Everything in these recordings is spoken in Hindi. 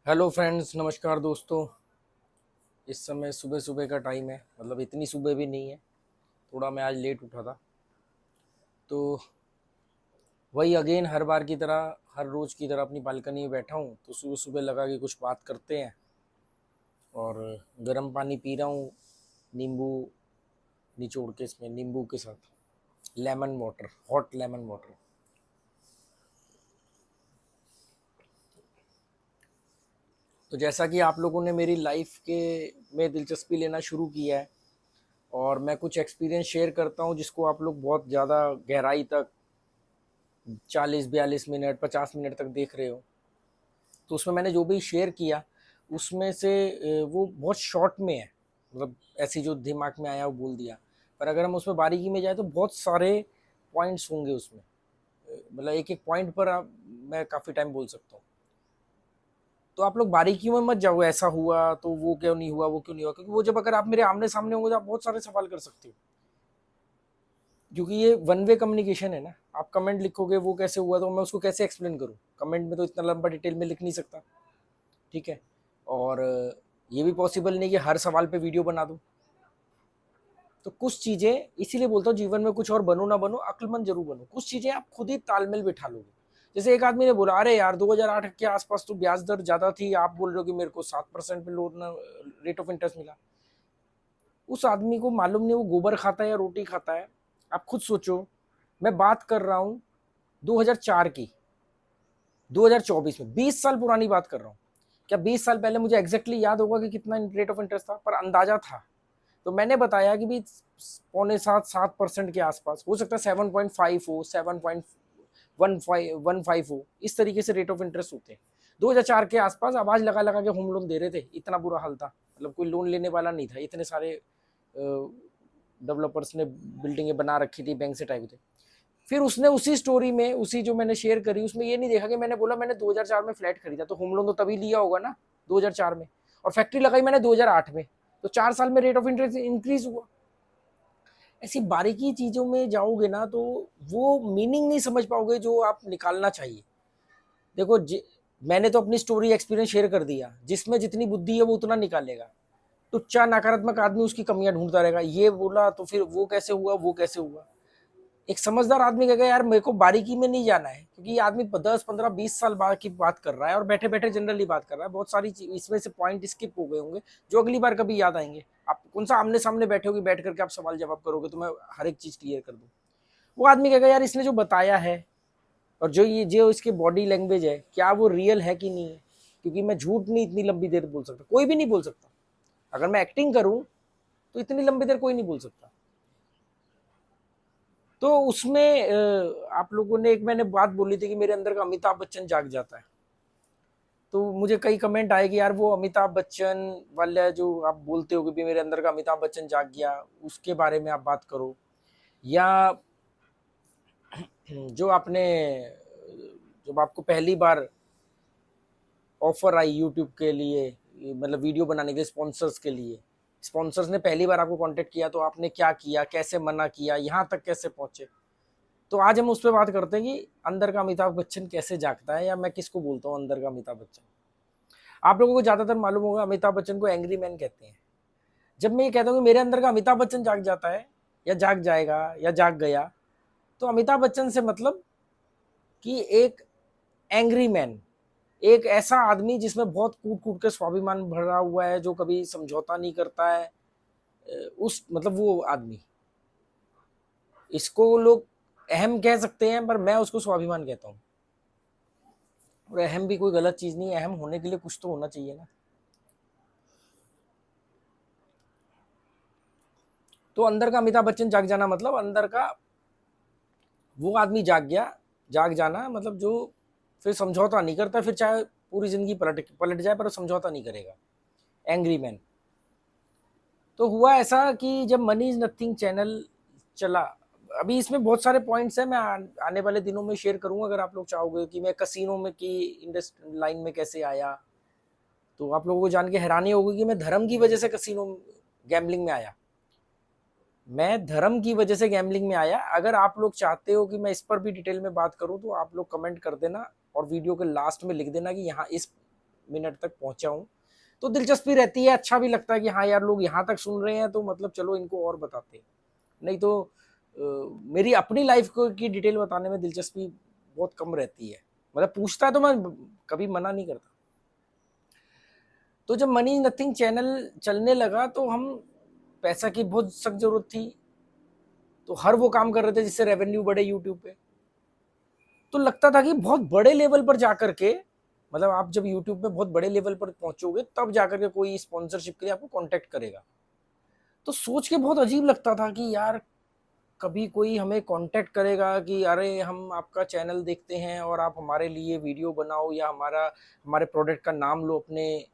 हेलो फ्रेंड्स, नमस्कार दोस्तों। इस समय सुबह सुबह का टाइम है, मतलब इतनी सुबह भी नहीं है। थोड़ा मैं आज लेट उठा था, तो वही अगेन हर बार की तरह, हर रोज़ की तरह अपनी बालकनी में बैठा हूँ। तो सुबह सुबह लगा कि कुछ बात करते हैं, और गर्म पानी पी रहा हूँ, नींबू निचोड़ के, इसमें नींबू के साथ lemon water, hot lemon water. तो जैसा कि आप लोगों ने मेरी लाइफ के में दिलचस्पी लेना शुरू किया है, और मैं कुछ एक्सपीरियंस शेयर करता हूँ जिसको आप लोग बहुत ज़्यादा गहराई तक 40-42 मिनट 50 मिनट तक देख रहे हो। तो उसमें मैंने जो भी शेयर किया, उसमें से वो बहुत शॉर्ट में है, मतलब ऐसी जो दिमाग में आया वो बोल दिया। पर अगर हम उसमें बारीकी में जाए तो बहुत सारे पॉइंट्स होंगे उसमें। मतलब एक एक पॉइंट पर मैं काफ़ी टाइम बोल सकता हूँ। तो आप लोग बारीकियों में मत जाओ, ऐसा हुआ तो वो क्यों नहीं हुआ, वो क्यों नहीं हुआ, क्योंकि वो जब अगर आप मेरे आमने सामने होंगे तो आप बहुत सारे सवाल कर सकते हो। क्योंकि ये वन वे कम्युनिकेशन है ना। आप कमेंट लिखोगे वो कैसे हुआ, तो मैं उसको कैसे एक्सप्लेन करूँ? कमेंट में तो इतना लंबा डिटेल में लिख नहीं सकता, ठीक है। और ये भी पॉसिबल नहीं कि हर सवाल पे वीडियो बना दूँ। तो कुछ चीज़ें, इसीलिए बोलता हूँ जीवन में कुछ और बनो ना बनो, अक्लमंद जरूर बनो। कुछ चीज़ें आप खुद ही तालमेल बिठा लोगे। जैसे एक आदमी ने बोला, अरे यार 2008 के आसपास तो ब्याज दर ज़्यादा थी, आप बोल रहे हो कि मेरे को 7% में लोन रेट ऑफ इंटरेस्ट मिला। उस आदमी को मालूम नहीं वो गोबर खाता है या रोटी खाता है। आप खुद सोचो। मैं बात कर रहा हूँ 2004 की, 2024 में 20 साल पुरानी बात कर रहा हूँ। क्या 20 साल पहले मुझे एग्जैक्टली याद होगा कि कितना रेट ऑफ इंटरेस्ट था? पर अंदाजा था। तो मैंने बताया कि भी 6.75-7% के आसपास हो सकता है, 7.5 हो, 7.15 हो, इस तरीके से रेट ऑफ इंटरेस्ट होते हैं। 2004 के आसपास आवाज लगा लगा के होम लोन दे रहे थे, इतना बुरा हाल था। मतलब कोई लोन लेने वाला नहीं था, इतने सारे डेवलपर्स ने बिल्डिंगें बना रखी थी, बैंक से टाइप थे। फिर उसने उसी स्टोरी में, उसी जो मैंने शेयर करी, उसमें ये नहीं देखा कि मैंने बोला मैंने 2004 में फ्लैट खरीदा, तो होम लोन तो तभी लिया होगा ना 2004 में, और फैक्ट्री लगाई मैंने 2008 में, तो 4 साल में रेट ऑफ इंटरेस्ट इंक्रीज हुआ। ऐसी बारीकी चीजों में जाओगे ना तो वो मीनिंग नहीं समझ पाओगे जो आप निकालना चाहिए। देखो, मैंने तो अपनी स्टोरी एक्सपीरियंस शेयर कर दिया, जिसमें जितनी बुद्धि है वो उतना निकालेगा। टुच्चा नकारात्मक आदमी उसकी कमियां ढूंढता रहेगा, ये बोला तो फिर वो कैसे हुआ, वो कैसे हुआ। एक समझदार आदमी कहेगा यार मेरे को बारीकी में नहीं जाना है, क्योंकि ये आदमी 10 15 20 साल बाद की बात कर रहा है, और बैठे बैठे जनरली बात कर रहा है। बहुत सारी इसमें से पॉइंट स्किप हो गए होंगे जो अगली बार कभी याद आएंगे। आप कौन सा आमने सामने बैठे होगे, बैठ करके आप सवाल जवाब करोगे तो मैं हर एक चीज क्लियर कर दूँ। वो आदमी कहेगा यार इसने जो बताया है, और जो इसकी बॉडी लैंग्वेज है, क्या वो रियल है कि नहीं है। क्योंकि मैं झूठ नहीं इतनी लंबी देर बोल सकता, कोई भी नहीं बोल सकता। अगर मैं एक्टिंग करूं तो इतनी लंबी देर कोई नहीं बोल सकता। तो उसमें आप लोगों ने, एक मैंने बात बोली थी कि मेरे अंदर का अमिताभ बच्चन जाग जाता है। तो मुझे कई कमेंट आए कि यार वो अमिताभ बच्चन वाला जो आप बोलते हो कि भी मेरे अंदर का अमिताभ बच्चन जाग गया, उसके बारे में आप बात करो। या जो आपने, जब आपको पहली बार ऑफर आई यूट्यूब के लिए, मतलब वीडियो बनाने के लिए, स्पॉन्सर्स के लिए, स्पॉन्सर्स ने पहली बार आपको कांटेक्ट किया तो आपने क्या किया, कैसे मना किया, यहाँ तक कैसे पहुंचे। तो आज हम उस पर बात करते हैं कि अंदर का अमिताभ बच्चन कैसे जागता है, या मैं किसको बोलता हूँ अंदर का अमिताभ बच्चन। आप लोगों को ज्यादातर मालूम होगा अमिताभ बच्चन को एंग्री मैन कहते हैं। जब मैं ये कहता हूँ कि मेरे अंदर का अमिताभ बच्चन जाग जाता है, या जाग जाएगा, या जाग गया, तो अमिताभ बच्चन से मतलब कि एक एंग्री मैन, एक ऐसा आदमी जिसमें बहुत कूट कूट के स्वाभिमान भरा हुआ है, जो कभी समझौता नहीं करता है। उस मतलब वो आदमी, इसको लोग अहम कह सकते हैं, पर मैं उसको स्वाभिमान कहता हूँ। और अहम भी कोई गलत चीज नहीं है, अहम होने के लिए कुछ तो होना चाहिए ना। तो अंदर का अमिताभ बच्चन जाग जाना मतलब अंदर का वो आदमी जाग गया। जाग जाना मतलब जो फिर समझौता नहीं करता, फिर चाहे पूरी जिंदगी पलट पलट जाए पर समझौता नहीं करेगा, एंग्री मैन। तो हुआ ऐसा कि जब मनी इज नथिंग चैनल चला, अभी इसमें बहुत सारे पॉइंट्स हैं, मैं आने वाले दिनों में शेयर करूंगा। अगर आप लोग चाहोगे कि मैं कसिनो में की इंडस्ट्री लाइन में कैसे आया, तो आप लोगों को जान के हैरानी होगी कि मैं धर्म की वजह से कसिनो गैम्बलिंग में आया। मैं धर्म की वजह से गैम्बलिंग में आया। अगर आप लोग चाहते हो कि मैं इस पर भी डिटेल में बात करूं तो आप लोग कमेंट कर देना, और वीडियो के लास्ट में लिख देना कि यहाँ इस मिनट तक पहुंचा हूँ। तो दिलचस्पी रहती है, अच्छा भी लगता है कि हाँ यार लोग यहाँ तक सुन रहे हैं, तो मतलब चलो इनको और बताते हैं। नहीं तो मेरी अपनी लाइफ को की डिटेल बताने में दिलचस्पी बहुत कम रहती है। मतलब पूछता है तो मैं कभी मना नहीं करता। तो जब मनी नथिंग चैनल चलने लगा तो हम पैसा की बहुत सख्त जरूरत थी, तो हर वो काम कर रहे थे जिससे रेवेन्यू बढ़े यूट्यूब पे। तो लगता था कि बहुत बड़े लेवल पर जाकर के, मतलब आप जब यूट्यूब पे बहुत बड़े लेवल पर पहुंचोगे तब जाकर के कोई स्पॉन्सरशिप के लिए आपको कांटेक्ट करेगा। तो सोच के बहुत अजीब लगता था कि यार कभी कोई हमें कांटेक्ट करेगा कि अरे हम आपका चैनल देखते हैं और आप हमारे लिए वीडियो बनाओ, या हमारे प्रोडक्ट का नाम लो अपने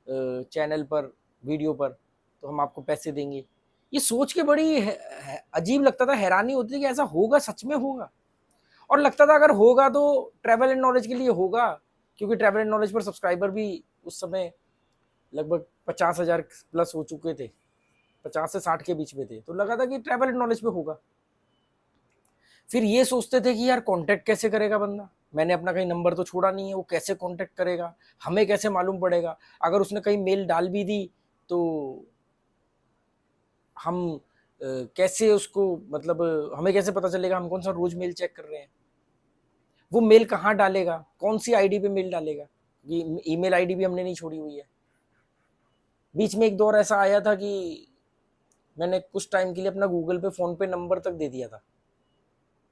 चैनल पर, वीडियो पर, तो हम आपको पैसे देंगे। ये सोच के बड़ी अजीब लगता था, हैरानी होती थी कि ऐसा होगा, सच में होगा। और लगता था अगर होगा तो ट्रैवल एंड नॉलेज के लिए होगा, क्योंकि ट्रैवल एंड नॉलेज पर सब्सक्राइबर भी उस समय लगभग 50,000 प्लस हो चुके थे, 50 से 60 के बीच में थे। तो लगा था कि ट्रैवल एंड नॉलेज पे होगा। फिर ये सोचते थे कि यार कांटेक्ट कैसे करेगा बंदा, मैंने अपना कहीं नंबर तो छोड़ा नहीं है, वो कैसे कांटेक्ट करेगा, हमें कैसे मालूम पड़ेगा, अगर उसने कहीं मेल डाल भी दी तो हम कैसे उसको, मतलब हमें कैसे पता चलेगा, हम कौन सा रोज मेल चेक कर रहे हैं, वो मेल कहाँ डालेगा, कौन सी आईडी पे मेल डालेगा, ये ईमेल आईडी भी हमने नहीं छोड़ी हुई है। बीच में एक दौर ऐसा आया था कि मैंने कुछ टाइम के लिए अपना गूगल पे फोन पे नंबर तक दे दिया था,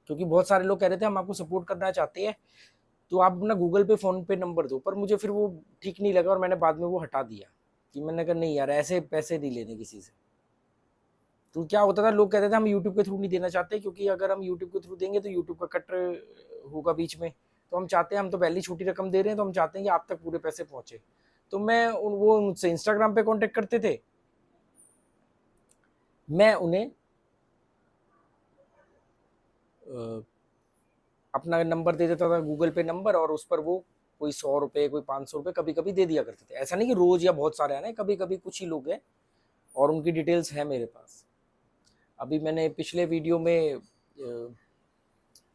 क्योंकि बहुत सारे लोग कह रहे थे हम आपको सपोर्ट करना चाहते हैं तो आप अपना गूगल पे फोन पे नंबर दो। पर मुझे फिर वो ठीक नहीं लगा और मैंने बाद में वो हटा दिया, कि मैंने कहा नहीं यार ऐसे पैसे नहीं लेने किसी से। तो क्या होता था, लोग कहते थे हम यूट्यूब के थ्रू नहीं देना चाहते, क्योंकि अगर हम यूट्यूब के थ्रू देंगे तो यूट्यूब का कट होगा बीच में, तो हम चाहते हैं, हम तो पहले छोटी रकम दे रहे हैं तो हम चाहते हैं कि आप तक पूरे पैसे पहुंचे। तो वो मुझसे इंस्टाग्राम पे कांटेक्ट करते थे, मैं उन्हें अपना नंबर दे देता था, गूगल पे नंबर, और उस पर वो कोई 100 रुपये, कोई 500 रुपये कभी कभी दे दिया करते थे। ऐसा नहीं कि रोज या बहुत सारे आने, कभी कभी कुछ ही लोग हैं और उनकी डिटेल्स है मेरे पास। अभी मैंने पिछले वीडियो में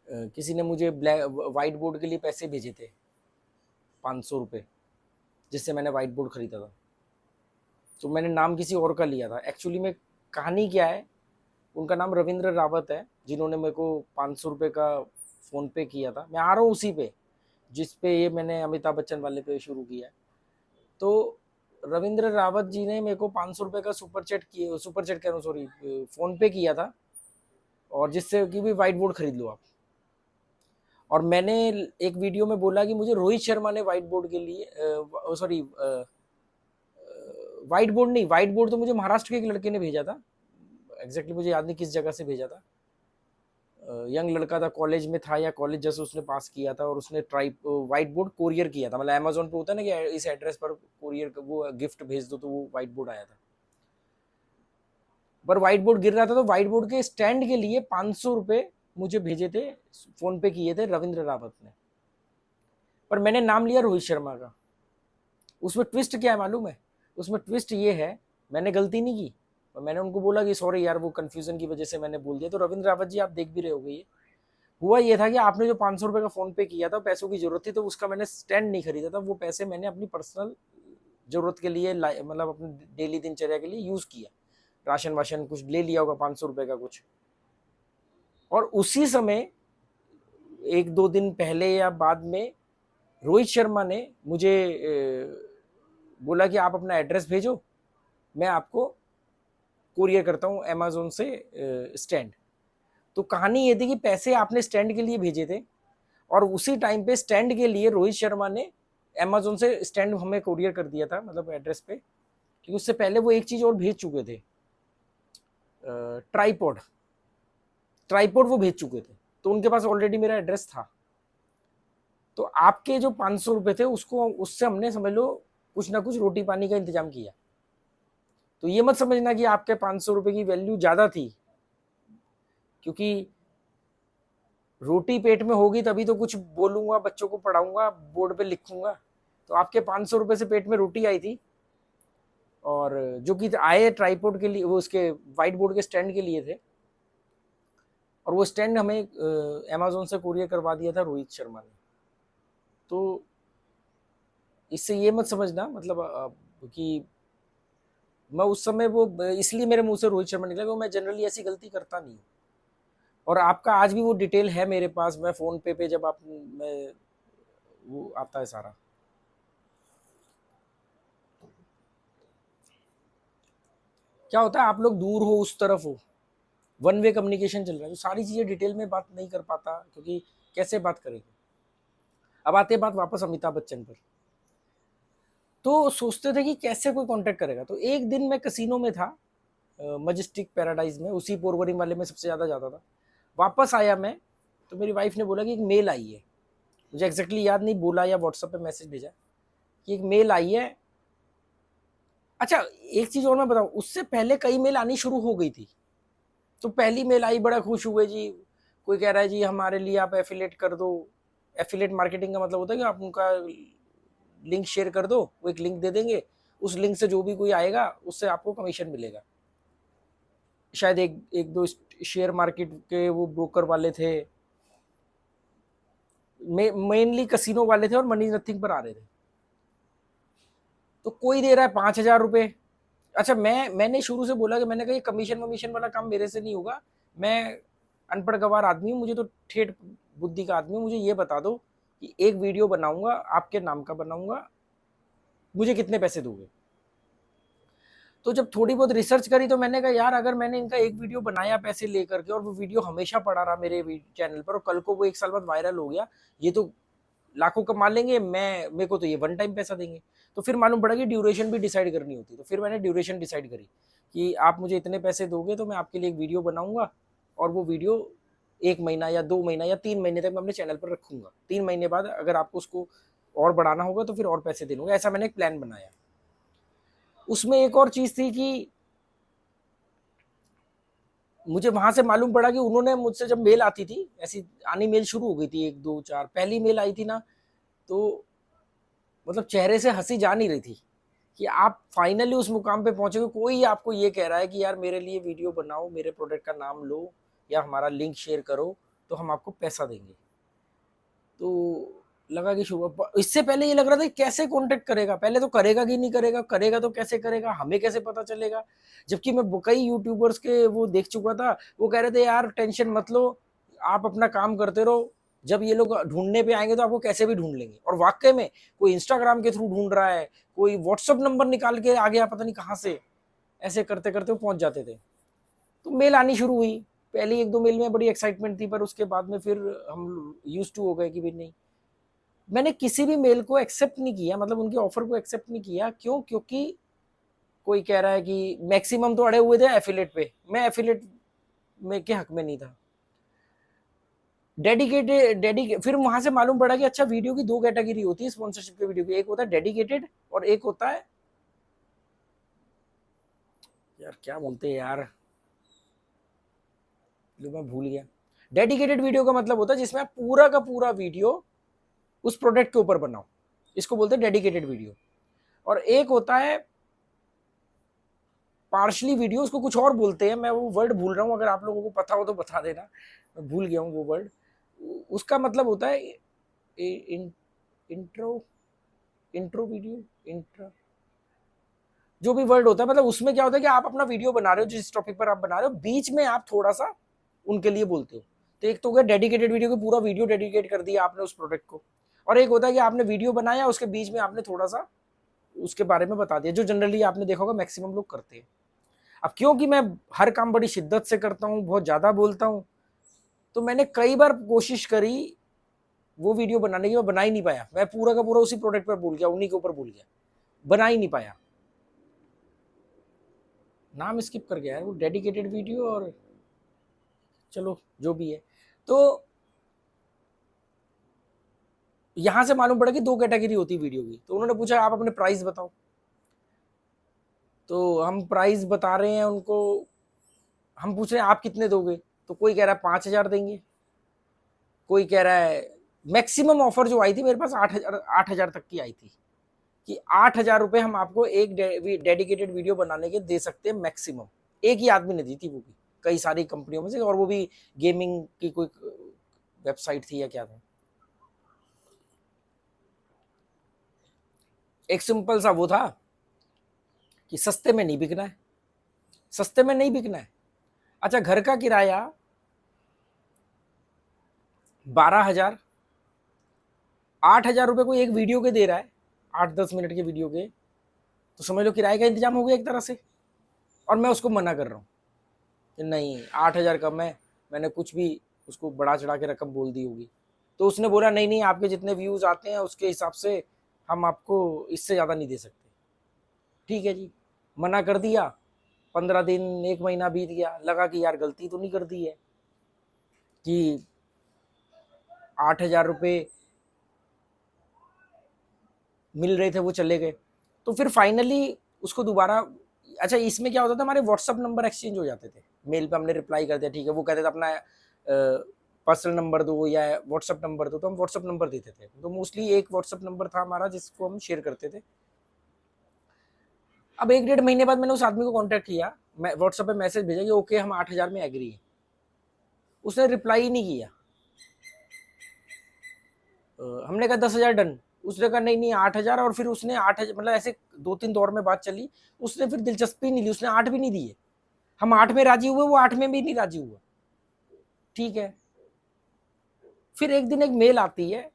किसी ने मुझे वाइट बोर्ड के लिए पैसे भेजे थे, 500 रुपये, जिससे मैंने वाइट बोर्ड खरीदा था। तो मैंने नाम किसी और का लिया था। एक्चुअली में कहानी क्या है, उनका नाम रविंद्र रावत है, जिन्होंने मेरे को 500 रुपये का फ़ोन पे किया था। मैं आ रहा हूँ उसी पे जिस पे ये मैंने अमिताभ बच्चन वाले पे शुरू किया है। तो रविंद्र रावत जी ने मेरे को 500 रुपये का सुपर चैट कह रहा हूँ, सॉरी, फ़ोन पे किया था, और जिससे कि भी वाइट बोर्ड खरीद लो आप। और मैंने एक वीडियो में बोला कि मुझे रोहित शर्मा ने वाइट बोर्ड के लिए, सॉरी, वाइट बोर्ड नहीं, वाइट बोर्ड तो मुझे महाराष्ट्र के एक लड़के ने भेजा था, एग्जैक्टली मुझे याद नहीं किस जगह से भेजा था। यंग लड़का था, कॉलेज में था या कॉलेज जैसे उसने पास किया था, और उसने वाइट बोर्ड कोरियर किया था। मतलब अमेजोन पे होता है ना कि इस एड्रेस पर कोरियर वो गिफ्ट भेज दो, तो वो वाइट बोर्ड आया था। पर वाइट बोर्ड गिर रहा था, तो वाइट बोर्ड के स्टैंड के लिए 500 रुपये मुझे भेजे थे, फोन पे किए थे रविंद्र रावत ने। पर मैंने नाम लिया रोहित शर्मा का। उसमें ट्विस्ट क्या है मालूम है, उसमें ट्विस्ट ये है, मैंने गलती नहीं की, और मैंने उनको बोला कि सॉरी यार वो कंफ्यूजन की वजह से मैंने बोल दिया। तो रविंद्र रावत जी आप देख भी रहे होगे, ये हुआ ये था कि आपने जो 500 रुपये का फोन पे किया था, पैसों की जरूरत थी, तो उसका मैंने स्टैंड नहीं खरीदा था, वो पैसे मैंने अपनी पर्सनल जरूरत के लिए, मतलब अपने डेली दिनचर्या के लिए यूज किया। राशन वाशन कुछ ले लिया होगा 500 रुपये का कुछ। और उसी समय 1-2 दिन पहले या बाद में रोहित शर्मा ने मुझे बोला कि आप अपना एड्रेस भेजो, मैं आपको कोरियर करता हूँ अमेजोन से स्टैंड। तो कहानी ये थी कि पैसे आपने स्टैंड के लिए भेजे थे, और उसी टाइम पे स्टैंड के लिए रोहित शर्मा ने अमेजोन से स्टैंड हमें कोरियर कर दिया था, मतलब एड्रेस पे, क्योंकि उससे पहले वो एक चीज़ और भेज चुके थे, ट्राईपॉड। ट्राईपॉड वो भेज चुके थे, तो उनके पास ऑलरेडी मेरा एड्रेस था। तो आपके जो 500 रुपये थे उसको, उससे हमने समझ लो कुछ ना कुछ रोटी पानी का इंतजाम किया। तो ये मत समझना कि आपके 500 रुपये की वैल्यू ज़्यादा थी, क्योंकि रोटी पेट में होगी तभी तो कुछ बोलूंगा, बच्चों को पढ़ाऊंगा, बोर्ड पे लिखूंगा। तो आपके 500 रुपये से पेट में रोटी आई थी, और जो कि आए ट्राईपोर्ड के लिए, वो उसके वाइट बोर्ड के स्टैंड के लिए थे, और वो स्टैंड हमें अमेजोन से कुरियर करवा दिया था रोहित शर्मा ने। तो इससे ये मत समझना मतलब कि मैं उस समय वो इसलिए मेरे मुंह से रोहित शर्मा निकला क्योंकि मैं जनरली ऐसी गलती करता नहीं हूँ। और आपका आज भी वो डिटेल है मेरे पास, मैं फोन पे जब आप मैं वो आता है सारा। क्या होता है, आप लोग दूर हो, उस तरफ हो, वन वे कम्युनिकेशन चल रहा है, तो सारी चीजें डिटेल में बात नहीं कर पाता, क्योंकि कैसे बात करेंगे। अब आते हैं बात वापस अमिताभ बच्चन पर। तो सोचते थे कि कैसे कोई कांटेक्ट करेगा, तो एक दिन मैं कसिनो में था, मजेस्टिक पैराडाइज में, उसी पोरवरिंग वाले में सबसे ज़्यादा जाता था। वापस आया मैं, तो मेरी वाइफ ने बोला कि एक मेल आई है, मुझे एग्जैक्टली याद नहीं, बोला या व्हाट्सएप पे मैसेज भेजा कि एक मेल आई है। अच्छा, एक चीज़ और मैं बताऊँ, उससे पहले कई मेल आनी शुरू हो गई थी। तो पहली मेल आई, बड़ा खुश हुए जी, कोई कह रहा है जी हमारे लिए आप एफिलेट कर दो। एफिलेट मार्केटिंग का मतलब होता है कि आप उनका लिंक शेयर कर दो, वो एक लिंक दे देंगे, उस लिंक से जो भी कोई आएगा उससे आपको कमीशन मिलेगा। शायद एक एक दो शेयर मार्केट के वो ब्रोकर वाले थे, मेनली कसिनो वाले थे और मनी नथिंग पर आ रहे थे। तो कोई दे रहा है 5,000 रुपये। अच्छा, मैंने शुरू से बोला कि मैंने कहा ये कमीशन वमीशन वाला काम मेरे से नहीं होगा, मैं अनपढ़ गवार आदमी हूँ, मुझे तो ठेठ बुद्धि का आदमी हूँ, मुझे ये बता दो कि एक वीडियो बनाऊंगा, आपके नाम का बनाऊंगा, मुझे कितने पैसे दोगे। तो जब थोड़ी बहुत रिसर्च करी तो मैंने कहा यार, अगर मैंने इनका एक वीडियो बनाया पैसे लेकर के और वो वीडियो हमेशा पड़ा रहा मेरे चैनल पर और कल को वो 1 साल बाद वायरल हो गया, ये तो लाखों कमा लेंगे, मेरे को तो ये वन टाइम पैसा देंगे। तो फिर मालूम पड़ा कि ड्यूरेशन भी डिसाइड करनी होती, तो फिर मैंने ड्यूरेशन डिसाइड करी कि आप मुझे इतने पैसे दोगे तो मैं आपके लिए एक वीडियो बनाऊंगा, और वो वीडियो 1 महीना या 2 महीना या 3 महीने तक मैं अपने चैनल पर रखूंगा, 3 महीने बाद अगर आपको उसको और बढ़ाना होगा तो फिर और पैसे दे दूंगा। ऐसा मैंने एक प्लान बनाया। उसमें एक और चीज थी कि मुझे वहां से मालूम पड़ा कि उन्होंने मुझसे, जब मेल आती थी ऐसी आनी, मेल शुरू हो गई थी 1 2 4, पहली मेल आई थी ना, तो मतलब चेहरे से हंसी जा नहीं रही थी कि आप फाइनली उस मुकाम पे पहुंचे, कोई आपको ये कह रहा है कि यार मेरे लिए वीडियो बनाओ, मेरे प्रोडक्ट का नाम लो या हमारा लिंक शेयर करो तो हम आपको पैसा देंगे। तो लगा कि शुभ, इससे पहले ये लग रहा था कि कैसे कांटेक्ट करेगा, पहले तो करेगा कि नहीं करेगा, करेगा तो कैसे करेगा, हमें कैसे पता चलेगा। जबकि मैं कई यूट्यूबर्स के वो देख चुका था, वो कह रहे थे यार टेंशन मत लो, आप अपना काम करते रहो, जब ये लोग ढूंढने पे आएंगे तो आपको कैसे भी ढूंढ लेंगे। और वाकई में कोई इंस्टाग्राम के थ्रू ढूंढ रहा है, कोई व्हाट्सअप नंबर निकाल के आ गया पता नहीं कहाँ से, ऐसे करते करते वो पहुंच जाते थे। तो मेल आनी शुरू हुई, पहली 1 2 मेल में बड़ी एक्साइटमेंट थी, पर उसके बाद में फिर हम यूज टू हो गए कि भाई नहीं। मैंने किसी भी मेल को एक्सेप्ट नहीं किया, मतलब उनके ऑफर को एक्सेप्ट नहीं किया। क्यों? क्योंकि कोई कह रहा है कि मैक्सिमम तो अड़े हुए थे एफिलेट पे, मैं एफिलेट में के हक में नहीं था। फिर वहां से मालूम पड़ा कि अच्छा, वीडियो की 2 कैटेगरी होती है स्पॉन्सरशिप के वीडियो की, एक होता है डेडिकेटेड और एक होता है, यार क्या बोलते हैं यार, जो मैं भूल गया। डेडिकेटेड वीडियो का मतलब होता है जिसमें आप पूरा का पूरा वीडियो उस प्रोडक्ट के ऊपर बनाओ, इसको बोलते हैं डेडिकेटेड वीडियो। और एक होता है पार्शली वीडियो, उसको कुछ और बोलते हैं, मैं वो वर्ड भूल रहा हूँ, अगर आप लोगों को पता हो तो बता देना, मैं भूल गया हूँ वो वर्ड। उसका मतलब होता है इंट्रो, इंट्रो वीडियो, इंट्रा, जो भी वर्ड होता है, मतलब उसमें क्या होता है कि आप अपना वीडियो बना रहे हो, जिस टॉपिक पर आप बना रहे हो, बीच में आप थोड़ा सा उनके लिए बोलते हो। तो एक तो हो गया डेडिकेटेड वीडियो, की पूरा वीडियो डेडिकेट कर दिया आपने उस प्रोडक्ट को, और एक होता है कि आपने वीडियो बनाया, उसके बीच में आपने थोड़ा सा उसके बारे में बता दिया, जो जनरली आपने देखा होगा मैक्सिमम लोग करते हैं। अब क्योंकि मैं हर काम बड़ी शिद्दत से करता हूँ, बहुत ज्यादा बोलता हूँ, तो मैंने कई बार कोशिश करी वो वीडियो बनाने की, मैं बना ही नहीं पाया, मैं पूरा का पूरा उसी प्रोडक्ट पर भूल गया, उन्हीं के ऊपर भूल गया, बना ही नहीं पाया। नाम स्किप कर गया यार, वो डेडिकेटेड वीडियो और चलो जो भी है। तो यहां से मालूम पड़ा कि 2 कैटेगरी होती है वीडियो की। तो उन्होंने पूछा आप अपने प्राइस बताओ, तो हम प्राइस बता रहे हैं उनको, हम पूछ रहे हैं आप कितने दोगे, तो कोई कह रहा है 5,000 देंगे, कोई कह रहा है, मैक्सिमम ऑफर जो आई थी मेरे पास 8,000 तक की आई थी, कि 8,000 रुपये हम आपको एक डेडिकेटेड वीडियो बनाने के दे सकते हैं मैक्सिमम। एक ही आदमी ने दी थी, वो भी कई सारी कंपनियों में से, और वो भी गेमिंग की कोई वेबसाइट थी या क्या था। एक सिंपल सा वो था कि सस्ते में नहीं बिकना है, सस्ते में नहीं बिकना है। अच्छा, घर का किराया 12,000, 8,000 रुपये कोई एक वीडियो के दे रहा है, 8-10 मिनट के वीडियो के, तो समझ लो किराए का इंतजाम हो गया एक तरह से। और मैं उसको मना कर रहा हूँ कि नहीं 8,000 कम है, मैंने कुछ भी उसको बढ़ा चढ़ा के रकम बोल दी होगी। तो उसने बोला नहीं नहीं, आपके जितने व्यूज आते हैं उसके हिसाब से हम आपको इससे ज़्यादा नहीं दे सकते। ठीक है जी, मना कर दिया। 15 दिन, 1 महीना बीत गया, लगा कि यार गलती तो नहीं कर दी है कि 8,000 रुपये मिल रहे थे वो चले गए। तो फिर फाइनली उसको दोबारा, अच्छा इसमें क्या होता था, हमारे व्हाट्सअप नंबर एक्सचेंज हो जाते थे, मेल पे हमने रिप्लाई कर दिया ठीक है, वो कहते थे अपना पर्सनल नंबर दो या व्हाट्सअप नंबर दो, तो हम व्हाट्सअप नंबर देते थे। तो मोस्टली एक व्हाट्सअप नंबर था हमारा जिसको हम शेयर करते थे। अब 1-1.5 महीने बाद मैंने उस आदमी को कांटेक्ट किया, मैं व्हाट्सएप पे मैसेज भेजा कि ओके हम 8,000 में एग्री है। उसने रिप्लाई ही नहीं किया। हमने कहा 10,000 डन, उसने कहा नहीं नहीं 8,000, और फिर उसने 8,000 मतलब ऐसे 2-3 दौर में बात चली, उसने फिर दिलचस्पी नहीं ली, उसने 8 भी नहीं दिए। हम 8 में राजी हुए, वो 8 में भी नहीं राजी हुआ। ठीक है, फिर एक दिन एक मेल आती है,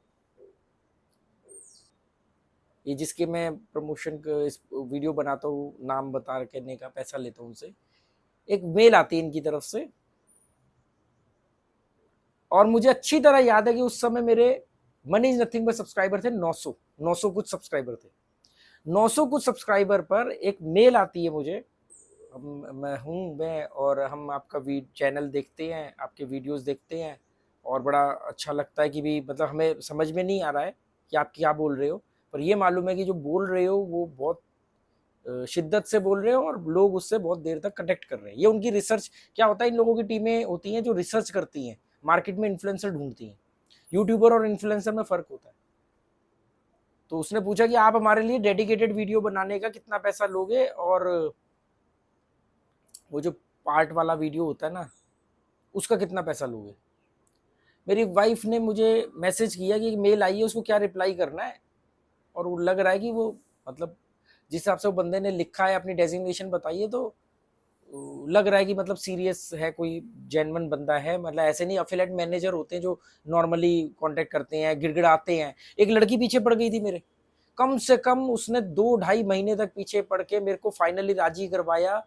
ये जिसके मैं प्रमोशन का इस वीडियो बनाता हूँ, नाम बता करने का पैसा लेता हूँ उनसे, एक मेल आती है इनकी तरफ से। और मुझे अच्छी तरह याद है कि उस समय मेरे money is nothing but subscriber थे 900 कुछ सब्सक्राइबर थे। 900 कुछ सब्सक्राइबर पर एक मेल आती है मुझे, मैं और हम आपका चैनल देखते हैं, आपके वीडियोस देखते हैं, और बड़ा अच्छा लगता है कि भी मतलब हमें समझ में नहीं आ रहा है कि आप क्या बोल रहे हो, पर ये मालूम है कि जो बोल रहे हो वो बहुत शिद्दत से बोल रहे हो और लोग उससे बहुत देर तक कनेक्ट कर रहे हैं। ये उनकी रिसर्च, क्या होता है इन लोगों की टीमें होती हैं जो रिसर्च करती हैं, मार्केट में इन्फ्लुएंसर ढूंढती हैं। यूट्यूबर और इन्फ्लुएंसर में फर्क होता है। तो उसने पूछा कि आप हमारे लिए डेडिकेटेड वीडियो बनाने का कितना पैसा लोगे, और वो जो पार्ट वाला वीडियो होता है ना उसका कितना पैसा लोगे। मेरी वाइफ ने मुझे मैसेज किया कि मेल आई है, उसको क्या रिप्लाई करना है, और वो लग रहा है कि वो मतलब जिस हिसाब से वो बंदे ने लिखा है, अपनी डेजिग्नेशन बताई है, तो लग रहा है कि मतलब सीरियस है, कोई जेन्युइन बंदा है। मतलब ऐसे नहीं अफिलिएट मैनेजर होते हैं जो नॉर्मली कांटेक्ट करते हैं, गिड़गिड़ाते हैं। एक लड़की पीछे पड़ गई थी मेरे, कम से कम उसने 2-2.5 महीने तक पीछे पड़ के मेरे को फाइनली राजी करवाया।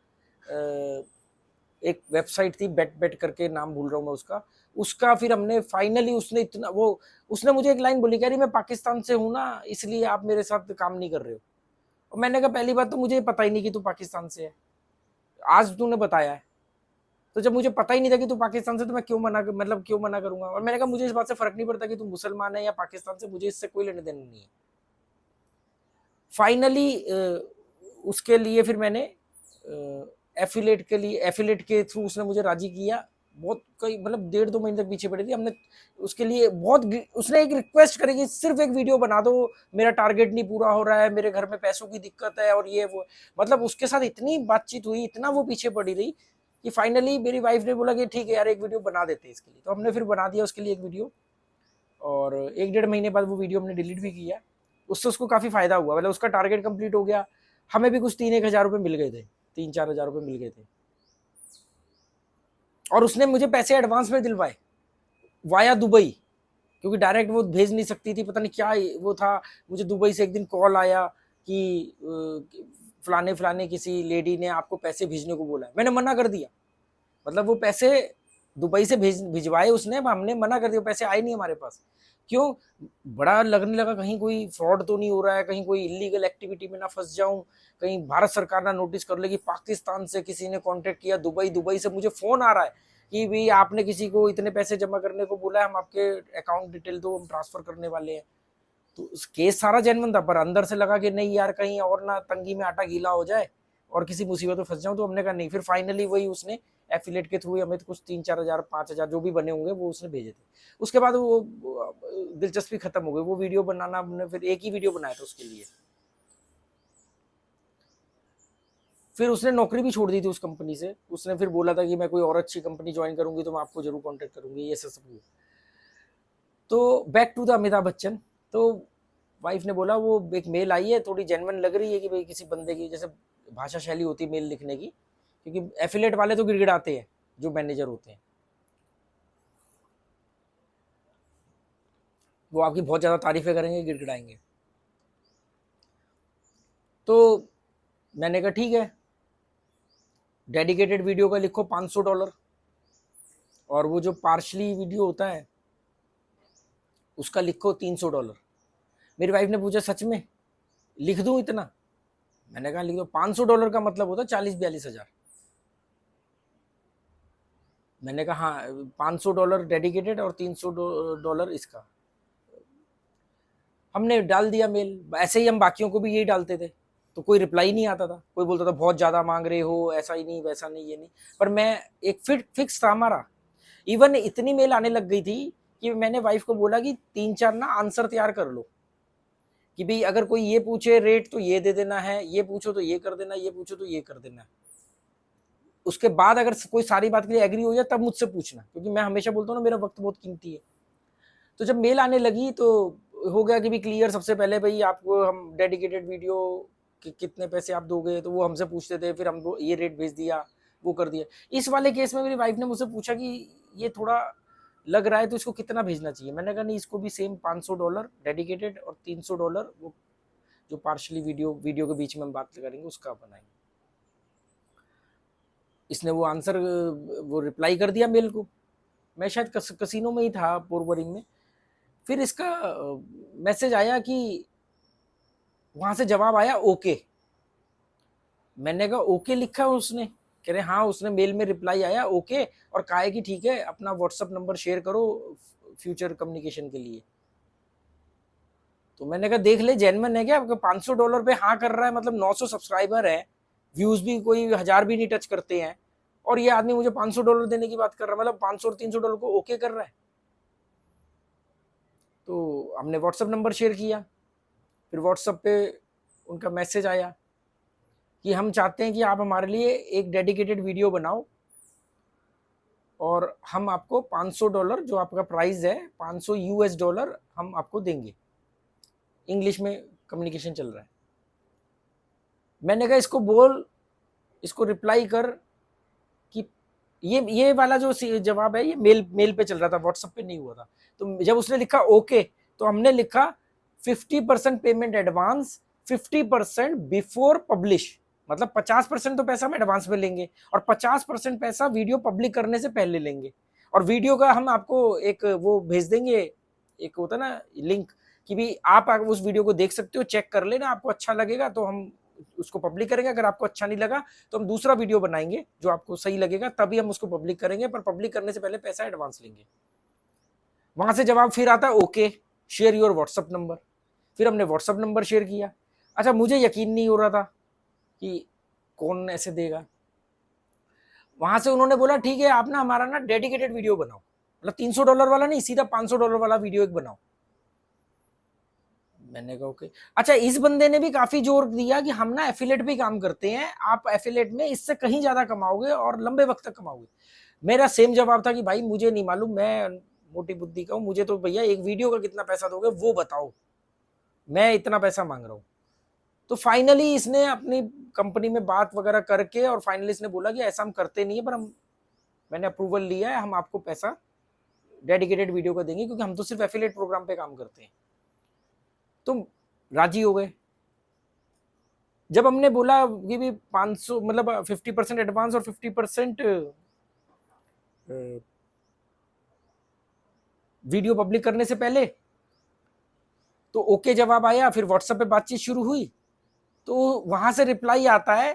एक वेबसाइट थी बेट बेट करके, नाम भूल रहा हूँ मैं उसका, उसका फिर हमने फाइनली, उसने इतना वो, उसने मुझे एक लाइन बोली, कह रही मैं पाकिस्तान से हूँ ना, इसलिए आप मेरे साथ काम नहीं कर रहे हो। और मैंने कहा पहली बात तो मुझे पता ही नहीं कि तू पाकिस्तान से है, आज तूने बताया है। तो जब मुझे पता ही नहीं था कि तू पाकिस्तान से, तो मैं क्यों मना करूंगा। और मैंने कहा मुझे इस बात से फर्क नहीं पड़ता कि तू मुसलमान है या पाकिस्तान से, मुझे इससे कोई लेने देने नहीं है। फाइनली उसके लिए फिर मैंने एफिलेट के थ्रू उसने मुझे राजी किया। बहुत कई मतलब 1.5-2 महीने तक पीछे पड़ी थी हमने उसके लिए। बहुत उसने एक रिक्वेस्ट करी कि सिर्फ एक वीडियो बना दो, मेरा टारगेट नहीं पूरा हो रहा है, मेरे घर में पैसों की दिक्कत है, और ये वो, मतलब उसके साथ इतनी बातचीत हुई, इतना वो पीछे पड़ी रही कि फाइनली मेरी वाइफ ने बोला कि ठीक है यार एक वीडियो बना देते हैं इसके लिए। तो हमने फिर बना दिया उसके लिए एक वीडियो, और 1-1.5 महीने बाद वो वीडियो हमने डिलीट भी किया। उससे उसको काफ़ी फायदा हुआ, मतलब उसका टारगेट कंप्लीट हो गया। हमें भी कुछ 3-1 हज़ार रुपये मिल गए थे, 3-4 हज़ार रुपये मिल गए थे। और उसने मुझे पैसे एडवांस में दिलवाए वाया दुबई, क्योंकि डायरेक्ट वो भेज नहीं सकती थी, पता नहीं क्या वो था। मुझे दुबई से एक दिन कॉल आया कि फलाने फलाने किसी लेडी ने आपको पैसे भेजने को बोला है। मैंने मना कर दिया, मतलब वो पैसे दुबई से भिजवाए उसने, हमने मना कर दिया, पैसे आए नहीं हमारे पास। क्यों? बड़ा लगने लगा कहीं कोई फ्रॉड तो नहीं हो रहा है, कहीं कोई इलीगल एक्टिविटी में ना फंस जाऊं, कहीं भारत सरकार ना नोटिस कर लेगी। पाकिस्तान से किसी ने कांटेक्ट किया, दुबई से मुझे फोन आ रहा है कि भाई आपने किसी को इतने पैसे जमा करने को बोला है, हम आपके अकाउंट डिटेल दो, हम ट्रांसफर करने वाले हैं। तो केस सारा जेन्युइन था, पर अंदर से लगा कि नहीं यार कहीं और ना तंगी में आटा गीला हो जाए और किसी मुसीबत में फंस जाऊं। तो हमने कहा नहीं। फिर फाइनली वही उसने एफिलेट के थ्रू हमें तो कुछ 3-4 हज़ार 5,000 जो भी बने होंगे वो उसने भेजे थे। उसके बाद वो दिलचस्पी खत्म हो गई, वो वीडियो बनाना हमने फिर एक ही वीडियो बनाया था उसके लिए। फिर उसने नौकरी भी छोड़ दी थी उस कंपनी से। उसने फिर बोला था कि मैं कोई और अच्छी कंपनी ज्वाइन करूंगी तो मैं आपको जरूर कांटेक्ट करूंगी, ये सब। तो back to the Amitabh Bachchan. तो वाइफ ने बोला वो एक मेल आई है, थोड़ी जेन्युइन लग रही है कि भाई किसी बंदे की जैसे भाषा शैली होती है मेल लिखने की, क्योंकि एफिलेट वाले तो गिड़गिड़ाते हैं जो मैनेजर होते हैं, वो आपकी बहुत ज़्यादा तारीफें करेंगे, गिड़गिड़ाएंगे। तो मैंने कहा ठीक है, डेडिकेटेड वीडियो का लिखो $500, और वो जो पार्शली वीडियो होता है उसका लिखो $300। मेरी वाइफ ने पूछा सच में लिख दूं इतना? मैंने कहा लिख दो। $500 का मतलब होता 40-42 हज़ार। मैंने कहा हाँ, $500 डेडिकेटेड और $300 इसका। हमने डाल दिया मेल, ऐसे ही हम बाकियों को भी यही डालते थे, तो कोई रिप्लाई नहीं आता था। कोई बोलता था बहुत ज़्यादा मांग रहे हो, ऐसा ही नहीं, वैसा नहीं, ये नहीं। पर मैं एक फिक्स था हमारा। इवन इतनी मेल आने लग गई थी कि मैंने वाइफ को बोला कि 3-4 ना आंसर तैयार कर लो, कि भाई अगर कोई ये पूछे रेट तो ये दे देना है, ये पूछो तो ये कर देना, ये पूछो तो ये कर देना। उसके बाद अगर कोई सारी बात के लिए एग्री हो जाए तब मुझसे पूछना, क्योंकि मैं हमेशा बोलता हूँ ना मेरा वक्त बहुत कीमती है। तो जब मेल आने लगी तो हो गया कि भी क्लियर, सबसे पहले भाई आपको हम डेडिकेटेड वीडियो कि कितने पैसे आप दोगे, तो वो हमसे पूछते थे, फिर हम ये रेट भेज दिया, वो कर दिया। इस वाले केस में मेरी वाइफ ने मुझसे पूछा कि ये थोड़ा लग रहा है तो इसको कितना भेजना चाहिए। मैंने कहा नहीं, इसको भी सेम $500 डेडिकेटेड और $300 वो जो पार्शली वीडियो के बीच में हम बात करेंगे उसका बनाएंगे। इसने वो आंसर वो रिप्लाई कर दिया मेल को। मैं शायद कसिनो में ही था, पोरबरिंग में। फिर इसका मैसेज आया कि वहां से जवाब आया ओके। मैंने कहा ओके लिखा उसने? कह रहे हाँ, उसने मेल में रिप्लाई आया ओके, और कहा है कि ठीक है अपना व्हाट्सएप नंबर शेयर करो फ्यूचर कम्युनिकेशन के लिए। तो मैंने कहा देख ले जेन्युइन है क्या? आपका $500 पे हाँ कर रहा है, मतलब 900 सब्सक्राइबर है, व्यूज भी कोई 1000 भी नहीं टच करते हैं, और ये आदमी मुझे $500 देने की बात कर रहा है, मतलब 500 और $300 को ओके कर रहा है। तो हमने व्हाट्सएप नंबर शेयर किया। फिर व्हाट्सएप पे उनका मैसेज आया कि हम चाहते हैं कि आप हमारे लिए एक डेडिकेटेड वीडियो बनाओ, और हम आपको $500 जो आपका प्राइस है, $500 हम आपको देंगे। इंग्लिश में कम्युनिकेशन चल रहा है। मैंने कहा इसको रिप्लाई कर कि ये वाला जो जवाब है ये मेल पे चल रहा था, व्हाट्सएप पे नहीं हुआ था। तो जब उसने लिखा ओके, तो हमने लिखा 50% पेमेंट एडवांस, 50% बिफोर पब्लिश, मतलब 50% तो पैसा हम एडवांस में लेंगे और 50% पैसा वीडियो पब्लिक करने से पहले लेंगे। और वीडियो का हम आपको एक वो भेज देंगे, एक होता ना लिंक, कि भी आप उस वीडियो को देख सकते हो, चेक कर लेना, आपको अच्छा लगेगा तो हम उसको पब्लिक करेंगे, अगर आपको अच्छा नहीं लगा तो हम दूसरा वीडियो बनाएंगे जो आपको सही लगेगा, तभी हम उसको पब्लिक करेंगे, पर पब्लिक करने से पहले पैसा एडवांस लेंगे। वहां से जवाब फिर आता okay share your WhatsApp number. फिर हमने व्हाट्सएप नंबर शेयर किया। अच्छा, मुझे यकीन नहीं हो रहा था कि कौन ऐसे देगा। वहां से उन्होंने बोला ठीक है आप ना हमारा ना डेडिकेटेड वीडियो बनाओ, मतलब $300 वाला नहीं, सीधा $500 वाला वीडियो एक बनाओ। मैंने कहा ओके। अच्छा, इस बंदे ने भी काफी जोर दिया कि हम ना एफिलेट पे काम करते हैं, आप एफिलेट में इससे कहीं ज्यादा कमाओगे और लंबे वक्त तक कमाओगे। मेरा सेम जवाब था कि भाई मुझे नहीं मालूम, मैं मोटी बुद्धि का हूं, मुझे तो भैया एक वीडियो का कितना पैसा दोगे वो बताओ, मैं इतना पैसा मांग रहा हूं। तो फाइनली इसने अपनी कंपनी में बात वगैरह करके, और फाइनली इसने बोला कि ऐसा हम करते नहीं है, पर मैंने अप्रूवल लिया है, हम आपको पैसा डेडिकेटेड वीडियो का देंगे, क्योंकि हम तो सिर्फ एफिलेट प्रोग्राम पे काम करते हैं। तो राजी हो गए। जब हमने बोला कि भी 500 मतलब 50% एडवांस और 50% वीडियो पब्लिक करने से पहले, तो ओके जवाब आया। फिर व्हाट्सएप पे बातचीत शुरू हुई, तो वहां से रिप्लाई आता है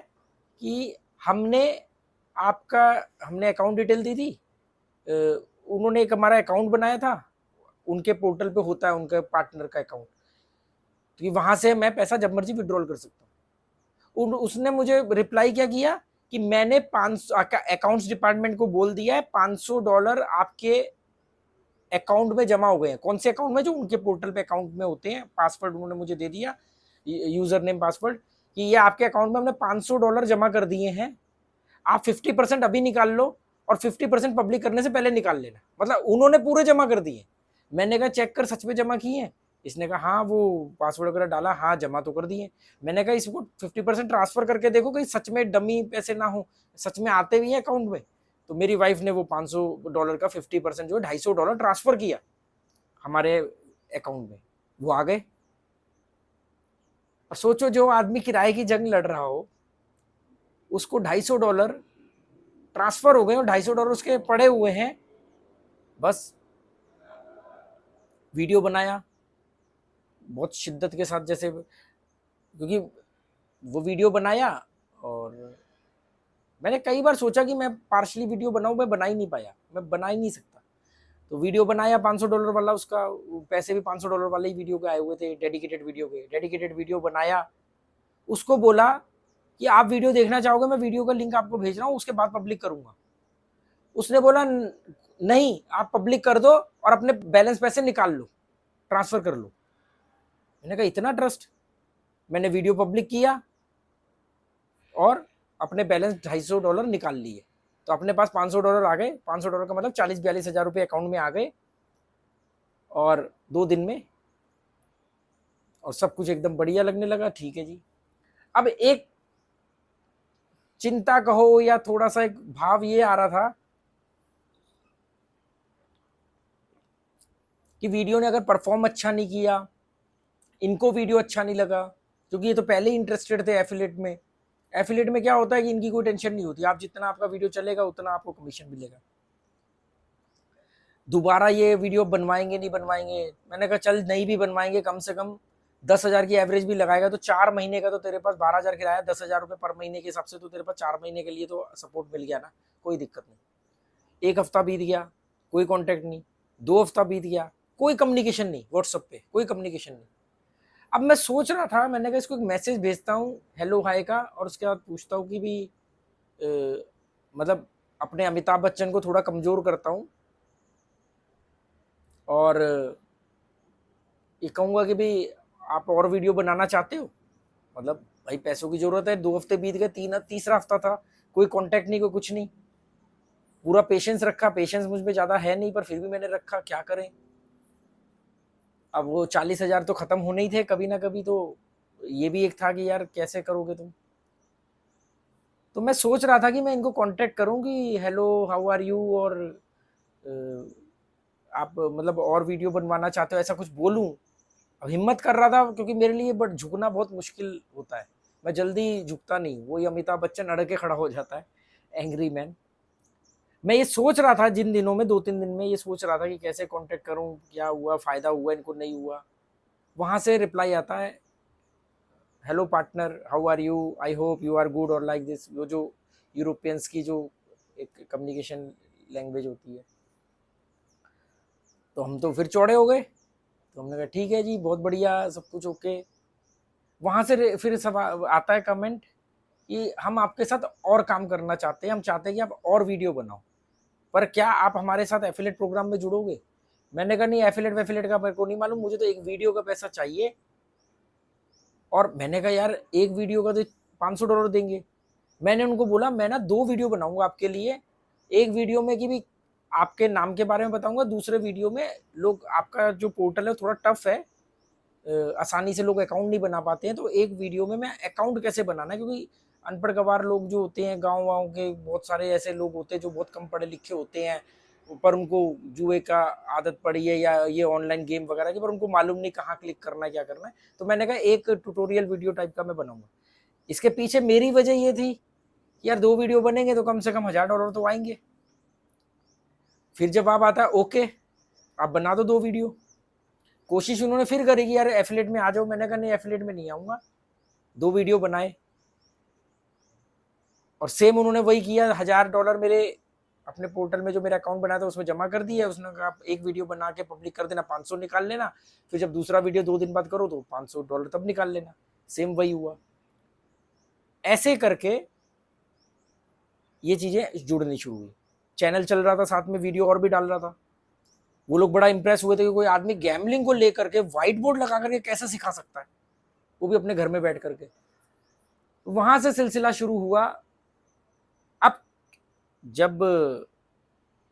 कि हमने अकाउंट डिटेल दी थी, उन्होंने एक हमारा अकाउंट बनाया था, उनके पोर्टल पे होता है उनके पार्टनर का अकाउंट, तो वहां से मैं पैसा जब मर्जी विड्रॉल कर सकता हूँ। उसने मुझे रिप्लाई क्या किया कि मैंने 500 अकाउंट्स डिपार्टमेंट को बोल दिया है $500 आपके अकाउंट में जमा हो गए हैं। कौन से अकाउंट में? जो उनके पोर्टल पे अकाउंट में होते हैं। पासवर्ड उन्होंने मुझे दे दिया, यूजर नेम पासवर्ड, कि ये आपके अकाउंट में हमने $500 जमा कर दिए हैं, आप 50% अभी निकाल लो और 50% पब्लिक करने से पहले निकाल लेना। मतलब उन्होंने पूरे जमा कर दिए। मैंने कहा चेक कर सच में जमा किए हैं? इसने कहा हाँ वो पासवर्ड वगैरह डाला, हाँ जमा तो कर दिए। मैंने कहा इसको 50% ट्रांसफर करके देखो कहीं सच में डमी पैसे ना हो, सच में आते भी हैं अकाउंट में। तो मेरी वाइफ ने वो $500 का 50% जो है $250 ट्रांसफर किया हमारे अकाउंट में, वो आ गए। और सोचो जो आदमी किराए की जंग लड़ रहा हो उसको $250 ट्रांसफर हो गए और $250 उसके पड़े हुए हैं। बस वीडियो बनाया बहुत शिद्दत के साथ, जैसे क्योंकि वो वीडियो बनाया और मैंने कई बार सोचा कि मैं पार्शली वीडियो बनाऊं, मैं बना ही नहीं पाया, मैं बना ही नहीं सकता। तो वीडियो बनाया $500 वाला, उसका पैसे भी $500 वाले ही वीडियो के आए हुए थे, डेडिकेटेड वीडियो के। डेडिकेटेड वीडियो बनाया, उसको बोला कि आप वीडियो देखना चाहोगे, मैं वीडियो का लिंक आपको भेज रहा हूँ, उसके बाद पब्लिक करूंगा। उसने बोला नहीं, आप पब्लिक कर दो और अपने बैलेंस पैसे निकाल लो, ट्रांसफर कर लो। मैंने कहा इतना ट्रस्ट। मैंने वीडियो पब्लिक किया और अपने बैलेंस $250 निकाल लिए। तो अपने पास $500 आ गए। $500 का मतलब 40-42 हज़ार रुपये अकाउंट में आ गए और 2 दिन में, और सब कुछ एकदम बढ़िया लगने लगा। ठीक है जी। अब एक चिंता कहो या थोड़ा सा एक भाव ये आ रहा था कि वीडियो ने अगर परफॉर्म अच्छा नहीं किया, इनको वीडियो अच्छा नहीं लगा, क्योंकि ये तो पहले ही इंटरेस्टेड थे एफिलिएट में। एफिलिएट में क्या होता है कि इनकी कोई टेंशन नहीं होती, आप जितना आपका वीडियो चलेगा उतना आपको कमीशन मिलेगा। दोबारा ये वीडियो बनवाएंगे नहीं बनवाएंगे, मैंने कहा चल नहीं भी बनवाएंगे, कम से कम 10,000 की एवरेज भी लगाएगा तो 4 महीने का तो तेरे पास 12,000 किराया, 10,000 रुपये पर महीने के हिसाब से तो तेरे पास 4 महीने के लिए तो सपोर्ट मिल गया ना, कोई दिक्कत नहीं। 1 हफ्ता बीत गया, कोई कॉन्टेक्ट नहीं। 2 हफ्ता बीत गया, कोई कम्युनिकेशन नहीं, व्हाट्सएप पे कोई कम्युनिकेशन नहीं। अब मैं सोच रहा था, मैंने कहा इसको एक मैसेज भेजता हूँ हेलो हाय का, और उसके बाद पूछता हूँ कि भी मतलब अपने अमिताभ बच्चन को थोड़ा कमज़ोर करता हूँ और ये कहूँगा कि भाई आप और वीडियो बनाना चाहते हो, मतलब भाई पैसों की ज़रूरत है। 2 हफ्ते बीत गए, तीसरा हफ्ता था, कोई कांटेक्ट नहीं, कोई कुछ नहीं। पूरा पेशेंस रखा, पेशेंस मुझ में ज़्यादा है नहीं पर फिर भी मैंने रखा, क्या करें। अब वो 40,000 तो ख़त्म होने ही थे कभी ना कभी, तो ये भी एक था कि यार कैसे करोगे तुम। तो मैं सोच रहा था कि मैं इनको कांटेक्ट करूं कि हेलो हाउ आर यू, और आप मतलब और वीडियो बनवाना चाहते हो, ऐसा कुछ बोलूं। अब हिम्मत कर रहा था क्योंकि मेरे लिए बट झुकना बहुत मुश्किल होता है, मैं जल्दी झुकता नहीं, वही अमिताभ बच्चन अड़ के खड़ा हो जाता है, एंग्री मैन। मैं ये सोच रहा था जिन दिनों में, 2-3 दिन में ये सोच रहा था कि कैसे कांटेक्ट करूं, क्या हुआ, फ़ायदा हुआ इनको, नहीं हुआ। वहाँ से रिप्लाई आता है hello partner how are you, I hope you are good, और लाइक दिस, वो जो यूरोपियंस की जो एक कम्युनिकेशन लैंग्वेज होती है। तो हम तो फिर चौड़े हो गए, तो हमने कहा ठीक है जी, बहुत बढ़िया, सब कुछ ओके। वहाँ से फिर सब आता है कमेंट कि हम आपके साथ और काम करना चाहते हैं, हम चाहते हैं कि आप और वीडियो बनाओ, पर क्या आप हमारे साथ एफिलेट प्रोग्राम में जुड़ोगे। मैंने कहा नहीं, एफिलेट वेफिलेट का मेरे को नहीं मालूम, मुझे तो एक वीडियो का पैसा चाहिए। और मैंने कहा यार एक वीडियो का तो $500 देंगे। मैंने उनको बोला मैं ना 2 वीडियो बनाऊंगा आपके लिए, एक वीडियो में कि भी आपके नाम के बारे में बताऊंगा, दूसरे वीडियो में लोग, आपका जो पोर्टल है थोड़ा टफ है, आसानी से लोग अकाउंट नहीं बना पाते हैं, तो एक वीडियो में मैं अकाउंट कैसे बनाना है, क्योंकि अनपढ़ गवार लोग जो होते हैं, गाँव के बहुत सारे ऐसे लोग होते हैं जो बहुत कम पढ़े लिखे होते हैं, पर उनको जुए का आदत पड़ी है या ये ऑनलाइन गेम वगैरह की, पर उनको मालूम नहीं कहाँ क्लिक करना है, क्या करना है। तो मैंने कहा एक ट्यूटोरियल वीडियो टाइप का मैं बनाऊंगा। इसके पीछे मेरी वजह ये थी कि यार 2 वीडियो बनेंगे तो कम से कम $1,000 तो आएंगे। फिर जवाब आता है ओके आप बना दो 2 वीडियो। कोशिश उन्होंने फिर करी कि यार एफिलेट में आ जाओ, मैंने कहा नहीं एफिलेट में नहीं आऊंगा। 2 वीडियो बनाए और सेम उन्होंने वही किया, $1,000 मेरे अपने पोर्टल में जो मेरा अकाउंट बनाया था उसमें जमा कर दिया। उसने कहा एक वीडियो बना के पब्लिक कर देना, 500 निकाल लेना, फिर जब दूसरा वीडियो 2 दिन बाद करो तो $500 तब निकाल लेना। सेम वही हुआ। ऐसे करके ये चीजें जुड़नी शुरू हुई। चैनल चल रहा था, साथ में वीडियो और भी डाल रहा था। वो लोग बड़ा इंप्रेस हुए थे कि कोई आदमी गैमलिंग को लेकर के व्हाइट बोर्ड लगा करके कैसे सिखा सकता है, वो भी अपने घर में बैठ करके। वहां से सिलसिला शुरू हुआ। अब जब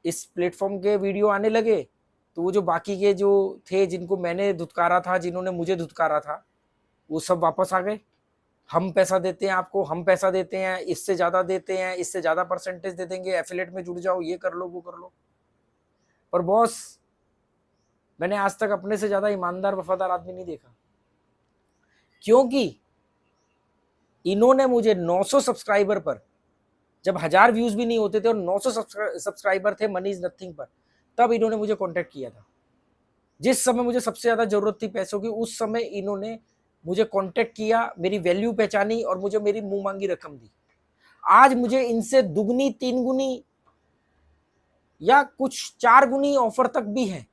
इस प्लेटफॉर्म के वीडियो आने लगे तो वो जो बाकी के जो थे जिनको मैंने धुतकारा था, जिन्होंने मुझे धुतकारा था, वो सब वापस आ गए। हम पैसा देते हैं आपको, हम पैसा देते हैं, इससे ज़्यादा देते हैं, इससे ज़्यादा परसेंटेज दे देंगे, एफिलेट में जुड़ जाओ, ये कर लो वो कर लो। पर बॉस, मैंने आज तक अपने से ज़्यादा ईमानदार वफादार आदमी नहीं देखा, क्योंकि इन्होंने मुझे 900 सब्सक्राइबर पर, जब 1000 व्यूज भी नहीं होते थे और 900 सब्सक्राइबर थे मनी इज नथिंग पर, तब इन्होंने मुझे कांटेक्ट किया था। जिस समय मुझे सबसे ज्यादा जरूरत थी पैसों की, उस समय इन्होंने मुझे कांटेक्ट किया, मेरी वैल्यू पहचानी और मुझे मेरी मुंह मांगी रकम दी। आज मुझे इनसे दुगनी, 3 गुनी या कुछ 4 गुनी ऑफर तक भी है।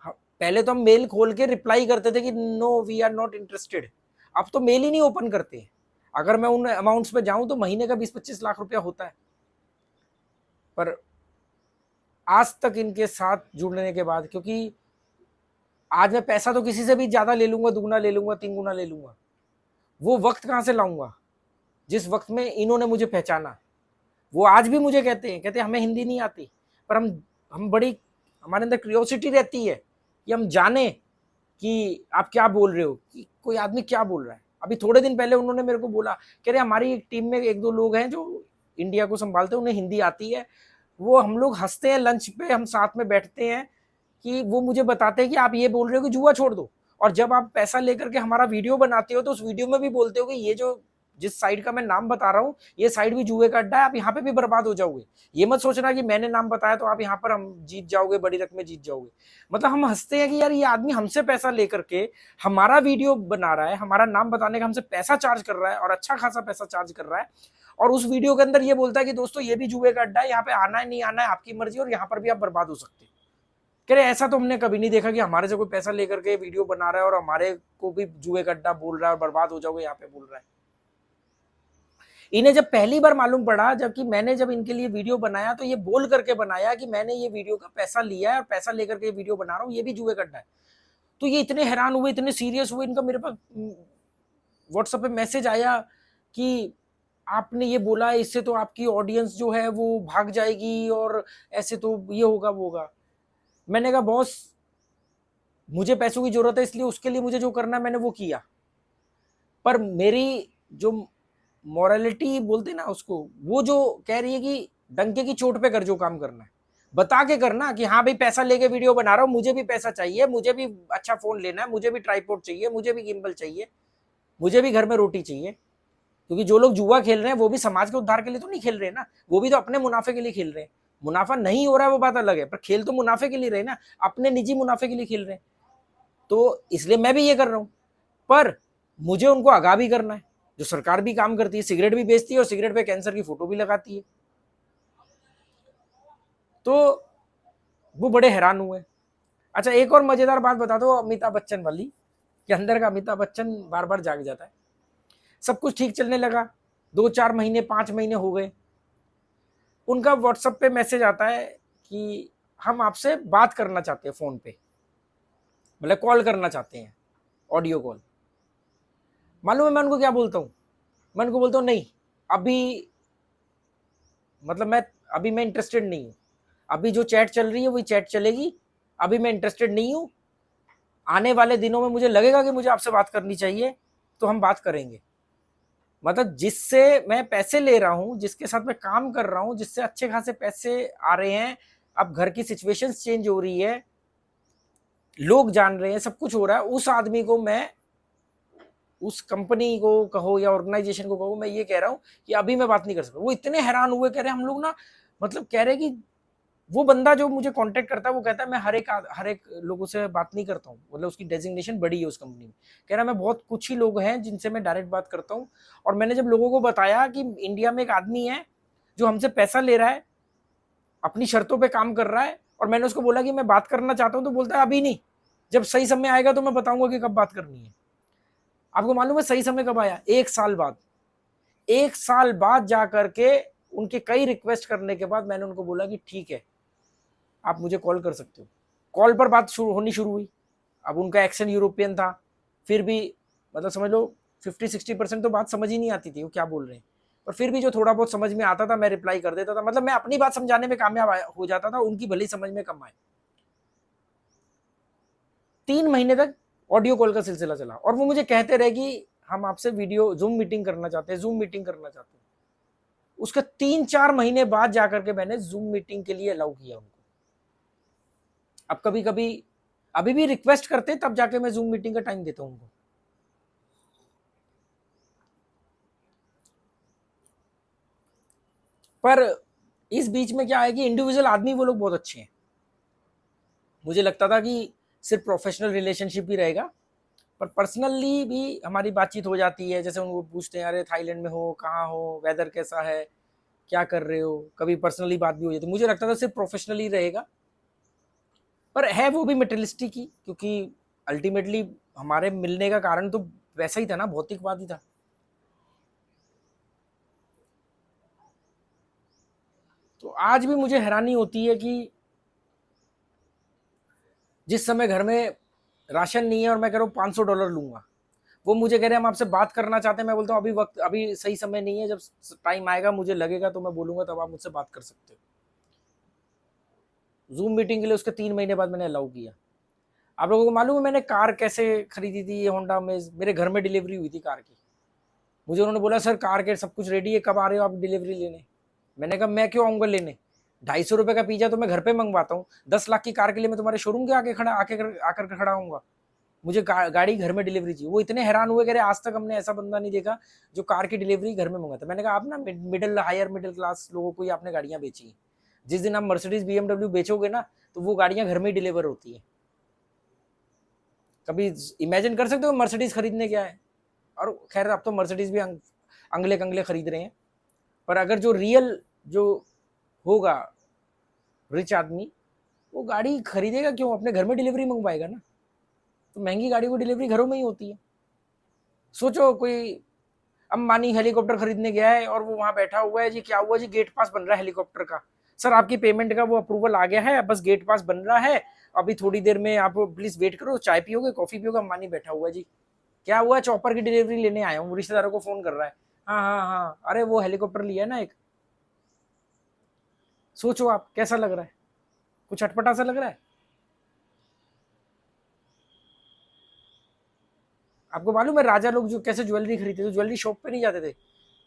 पहले तो हम मेल खोल के रिप्लाई करते थे कि no we are not interested, अब तो मेल ही नहीं ओपन करते। अगर मैं उन अमाउंट्स पे जाऊं तो महीने का 20-25 लाख रुपया होता है। पर आज तक इनके साथ जुड़ने के बाद, क्योंकि आज मैं पैसा तो किसी से भी ज्यादा ले लूंगा, दुगना ले लूंगा, 3 गुना ले लूंगा, वो वक्त कहां से लाऊंगा जिस वक्त में इन्होंने मुझे पहचाना। वो आज भी मुझे कहते हमें हिंदी नहीं आती, पर हम बड़ी, हमारे अंदर क्यूरियोसिटी रहती है कि हम जाने कि आप क्या बोल रहे हो, कि कोई आदमी क्या बोल रहा है। अभी थोड़े दिन पहले उन्होंने मेरे को बोला, कह रहे हमारी टीम में 1-2 लोग हैं जो इंडिया को संभालते हैं, उन्हें हिंदी आती है, वो हम लोग हंसते हैं लंच पे, हम साथ में बैठते हैं, कि वो मुझे बताते हैं कि आप ये बोल रहे हो कि जुआ छोड़ दो, और जब आप पैसा लेकर के हमारा वीडियो बनाते हो तो उस वीडियो में भी बोलते हो कि ये जो जिस साइड का मैं नाम बता रहा हूँ, ये साइड भी जुए का अड्डा है, आप यहाँ पे भी बर्बाद हो जाओगे। ये मत सोचना कि मैंने नाम बताया तो आप यहाँ पर हम जीत जाओगे, बड़ी रकमें जीत जाओगे। मतलब हम हंसते हैं कि यार ये आदमी हमसे पैसा लेकर के हमारा वीडियो बना रहा है, हमारा नाम बताने का हमसे पैसा चार्ज कर रहा है, और अच्छा खासा पैसा चार्ज कर रहा है, और उस वीडियो के अंदर ये बोलता है कि दोस्तों ये भी जुए का अड्डा है, यहाँ पे आना है नहीं आना है आपकी मर्जी, और यहाँ पर भी आप बर्बाद हो सकते हैं। कह रहे ऐसा तो हमने कभी नहीं देखा कि हमारे से कोई पैसा लेकर के वीडियो बना रहा है और हमारे को भी जुए का अड्डा बोल रहा है और बर्बाद हो जाओगे यहाँ पे बोल रहा है। इन्हें जब पहली बार मालूम पड़ा, जबकि मैंने जब इनके लिए वीडियो बनाया तो ये बोल करके बनाया कि मैंने ये वीडियो का पैसा लिया है और पैसा लेकर के वीडियो बना रहा हूँ, ये भी जुए का अड्डा है। तो ये इतने हैरान हुए, इतने सीरियस हुए, इनका मेरे पास व्हाट्सएप पे मैसेज आया कि आपने ये बोला, इससे तो आपकी ऑडियंस जो है वो भाग जाएगी, और ऐसे तो ये होगा वो होगा। मैंने कहा बॉस, मुझे पैसों की जरूरत है, इसलिए उसके लिए मुझे जो करना है मैंने वो किया, पर मेरी जो मॉरलिटी बोलते ना उसको, वो जो कह रही है कि डंके की चोट पे कर, जो काम करना है बता के करना, कि हाँ भाई पैसा लेके वीडियो बना रहा हूँ, मुझे भी पैसा चाहिए, मुझे भी अच्छा फोन लेना है, मुझे भी ट्राइपॉड चाहिए, मुझे भी गिम्बल चाहिए, मुझे भी घर में रोटी चाहिए। क्योंकि जो लोग जुआ खेल रहे हैं वो भी समाज के उद्धार के लिए तो नहीं खेल रहे ना, वो भी तो अपने मुनाफे के लिए खेल रहे हैं। मुनाफा नहीं हो रहा है वो बात अलग है, पर खेल तो मुनाफे के लिए रहे ना, अपने निजी मुनाफे के लिए खेल रहे हैं। तो इसलिए मैं भी ये कर रहा हूं, पर मुझे उनको आगाह भी करना है। जो सरकार भी काम करती है, सिगरेट भी बेचती है और सिगरेट पे कैंसर की फोटो भी लगाती है। तो वो बड़े हैरान हुए। अच्छा, एक और मजेदार बात बता दो अमिताभ बच्चन वाली, कि अंदर का अमिताभ बच्चन बार बार जाग जाता है। सब कुछ ठीक चलने लगा, 2-4 महीने 5 महीने हो गए, उनका व्हाट्सएप पे मैसेज आता है कि हम आपसे बात करना चाहते हैं फोन पे, मतलब कॉल करना चाहते हैं, ऑडियो कॉल। मालूम है मैं उनको क्या बोलता हूँ? मैं उनको बोलता हूँ नहीं, अभी मतलब मैं इंटरेस्टेड नहीं हूँ, अभी जो चैट चल रही है वही चैट चलेगी, अभी मैं इंटरेस्टेड नहीं हूँ। आने वाले दिनों में मुझे लगेगा कि मुझे आपसे बात करनी चाहिए तो हम बात करेंगे। मतलब जिससे मैं पैसे ले रहा हूँ, जिसके साथ मैं काम कर रहा हूँ, जिससे अच्छे खासे पैसे आ रहे हैं, अब घर की सिचुएशंस चेंज हो रही है, लोग जान रहे हैं, सब कुछ हो रहा है, उस आदमी को मैं, उस कंपनी को कहो या ऑर्गेनाइजेशन को कहो, मैं ये कह रहा हूँ कि अभी मैं बात नहीं कर सकता। वो इतने हैरान हुए, कह रहे हम लोग ना, मतलब कह रहे कि वो बंदा जो मुझे कांटेक्ट करता है वो कहता है मैं हर एक लोगों से बात नहीं करता हूँ, मतलब उसकी डेजिग्नेशन बड़ी है उस कंपनी में। कह रहा मैं बहुत कुछ ही लोग हैं जिनसे मैं डायरेक्ट बात करता हूँ, और मैंने जब लोगों को बताया कि इंडिया में एक आदमी है जो हमसे पैसा ले रहा है, अपनी शर्तों पे काम कर रहा है, और मैंने उसको बोला कि मैं बात करना चाहता हूँ, तो बोलता है अभी नहीं, जब सही समय आएगा तो मैं बताऊंगा कि कब बात करनी है। आपको मालूम है सही समय कब आया? 1 साल बाद। 1 साल बाद जा करके उनके कई रिक्वेस्ट करने के बाद मैंने उनको बोला कि ठीक है, आप मुझे कॉल कर सकते हो। कॉल पर बात होनी शुरू हुई। अब उनका एक्सेंट यूरोपियन था, फिर भी मतलब समझ लो 50-60% तो बात समझ ही नहीं आती थी वो क्या बोल रहे हैं, पर फिर भी जो थोड़ा बहुत समझ में आता था मैं रिप्लाई कर देता था। मतलब मैं अपनी बात समझाने में कामयाब हो जाता था, उनकी भले समझ में कम आए। 3 महीने तक ऑडियो कॉल का सिलसिला चला और वो मुझे कहते रहे कि हम आपसे वीडियो जूम मीटिंग करना चाहते हैं, जूम मीटिंग करना चाहते हैं। उसके 3-4 महीने बाद जाकर के मैंने जूम मीटिंग के लिए अलाउ किया उनको। अब कभी कभी अभी भी रिक्वेस्ट करते तब जाके मैं जूम मीटिंग का टाइम देता हूं उनको। पर इस बीच में क्या है कि इंडिविजुअल आदमी वो लोग बहुत अच्छे हैं। मुझे लगता था कि सिर्फ प्रोफेशनल रिलेशनशिप ही रहेगा, पर पर्सनली भी हमारी बातचीत हो जाती है। जैसे उनको पूछते हैं, अरे थाईलैंड में हो, कहाँ हो, वेदर कैसा है, क्या कर रहे हो, कभी पर्सनली बात भी हो जाती है। मुझे लगता था सिर्फ प्रोफेशनली रहेगा, पर है वो भी मटेरियलिस्टिक ही, क्योंकि अल्टीमेटली हमारे मिलने का कारण तो वैसा ही था ना, भौतिकवाद ही था। तो आज भी मुझे हैरानी होती है कि जिस समय घर में राशन नहीं है और मैं कह रहा हूँ $500 लूंगा, वो मुझे कह रहे हैं हम आपसे बात करना चाहते हैं। मैं बोलता हूँ अभी वक्त, अभी सही समय नहीं है, जब टाइम आएगा मुझे लगेगा तो मैं बोलूंगा, तब आप मुझसे बात कर सकते हो। जूम मीटिंग के लिए उसके 3 महीने बाद मैंने अलाउ किया। आप लोगों को मालूम है मैंने कार कैसे खरीदी थी? ये होंडा में मेरे घर में डिलीवरी हुई थी कार की। मुझे उन्होंने बोला सर कार के सब कुछ रेडी है, कब आ रहे हो आप डिलीवरी लेने? मैंने कहा मैं क्यों आऊंगा लेने, ₹250 का पिज्जा तो मैं घर पे मंगवाता हूँ, 10 लाख की कार के लिए मैं तुम्हारे शोरूम के आके खड़ा आकर खड़ा हूँगा? मुझे गाड़ी घर में डिलीवरी चाहिए। वो इतने हैरान हुए, कह रहे आज तक हमने ऐसा बंदा नहीं देखा जो कार की डिलीवरी घर में मंगाता। मैंने कहा आप ना हायर मिडिल क्लास लोगों को ही आपने गाड़ियां बेची हैं। जिस दिन आप मर्सिडीज BMW बेचोगे ना, तो वो गाड़ियां घर में ही डिलीवर होती है। कभी इमेजिन कर सकते हो मर्सिडीज खरीदने क्या है? और खैर अब तो मर्सिडीज भी अंगले कंगले खरीद रहे हैं, पर अगर जो रियल जो होगा रिच आदमी, वो गाड़ी खरीदेगा क्यों? अपने घर में डिलीवरी मंगवाएगा ना। तो महंगी गाड़ी को डिलीवरी घरों में ही होती है। सोचो कोई अंबानी हेलीकॉप्टर खरीदने गया है और वो वहां बैठा हुआ है, जी क्या हुआ जी, गेट पास बन रहा है हेलीकॉप्टर का, सर आपकी पेमेंट का वो अप्रूवल आ गया है, बस गेट पास बन रहा है, अभी थोड़ी देर में आप प्लीज वेट करो, चाय पियोगे, कॉफी पियोगे? अंबानी बैठा हुआ है जी, क्या हुआ? चॉपर की डिलीवरी लेने आया हूँ, रिश्तेदारों को फोन कर रहा है, हाँ हाँ हाँ, अरे वो हेलीकॉप्टर लिया ना एक। सोचो आप कैसा लग रहा है? कुछ अटपटा सा लग रहा है? आपको मालूम है राजा लोग जो कैसे ज्वेलरी खरीदते थे? ज्वेलरी शॉप पे नहीं जाते थे,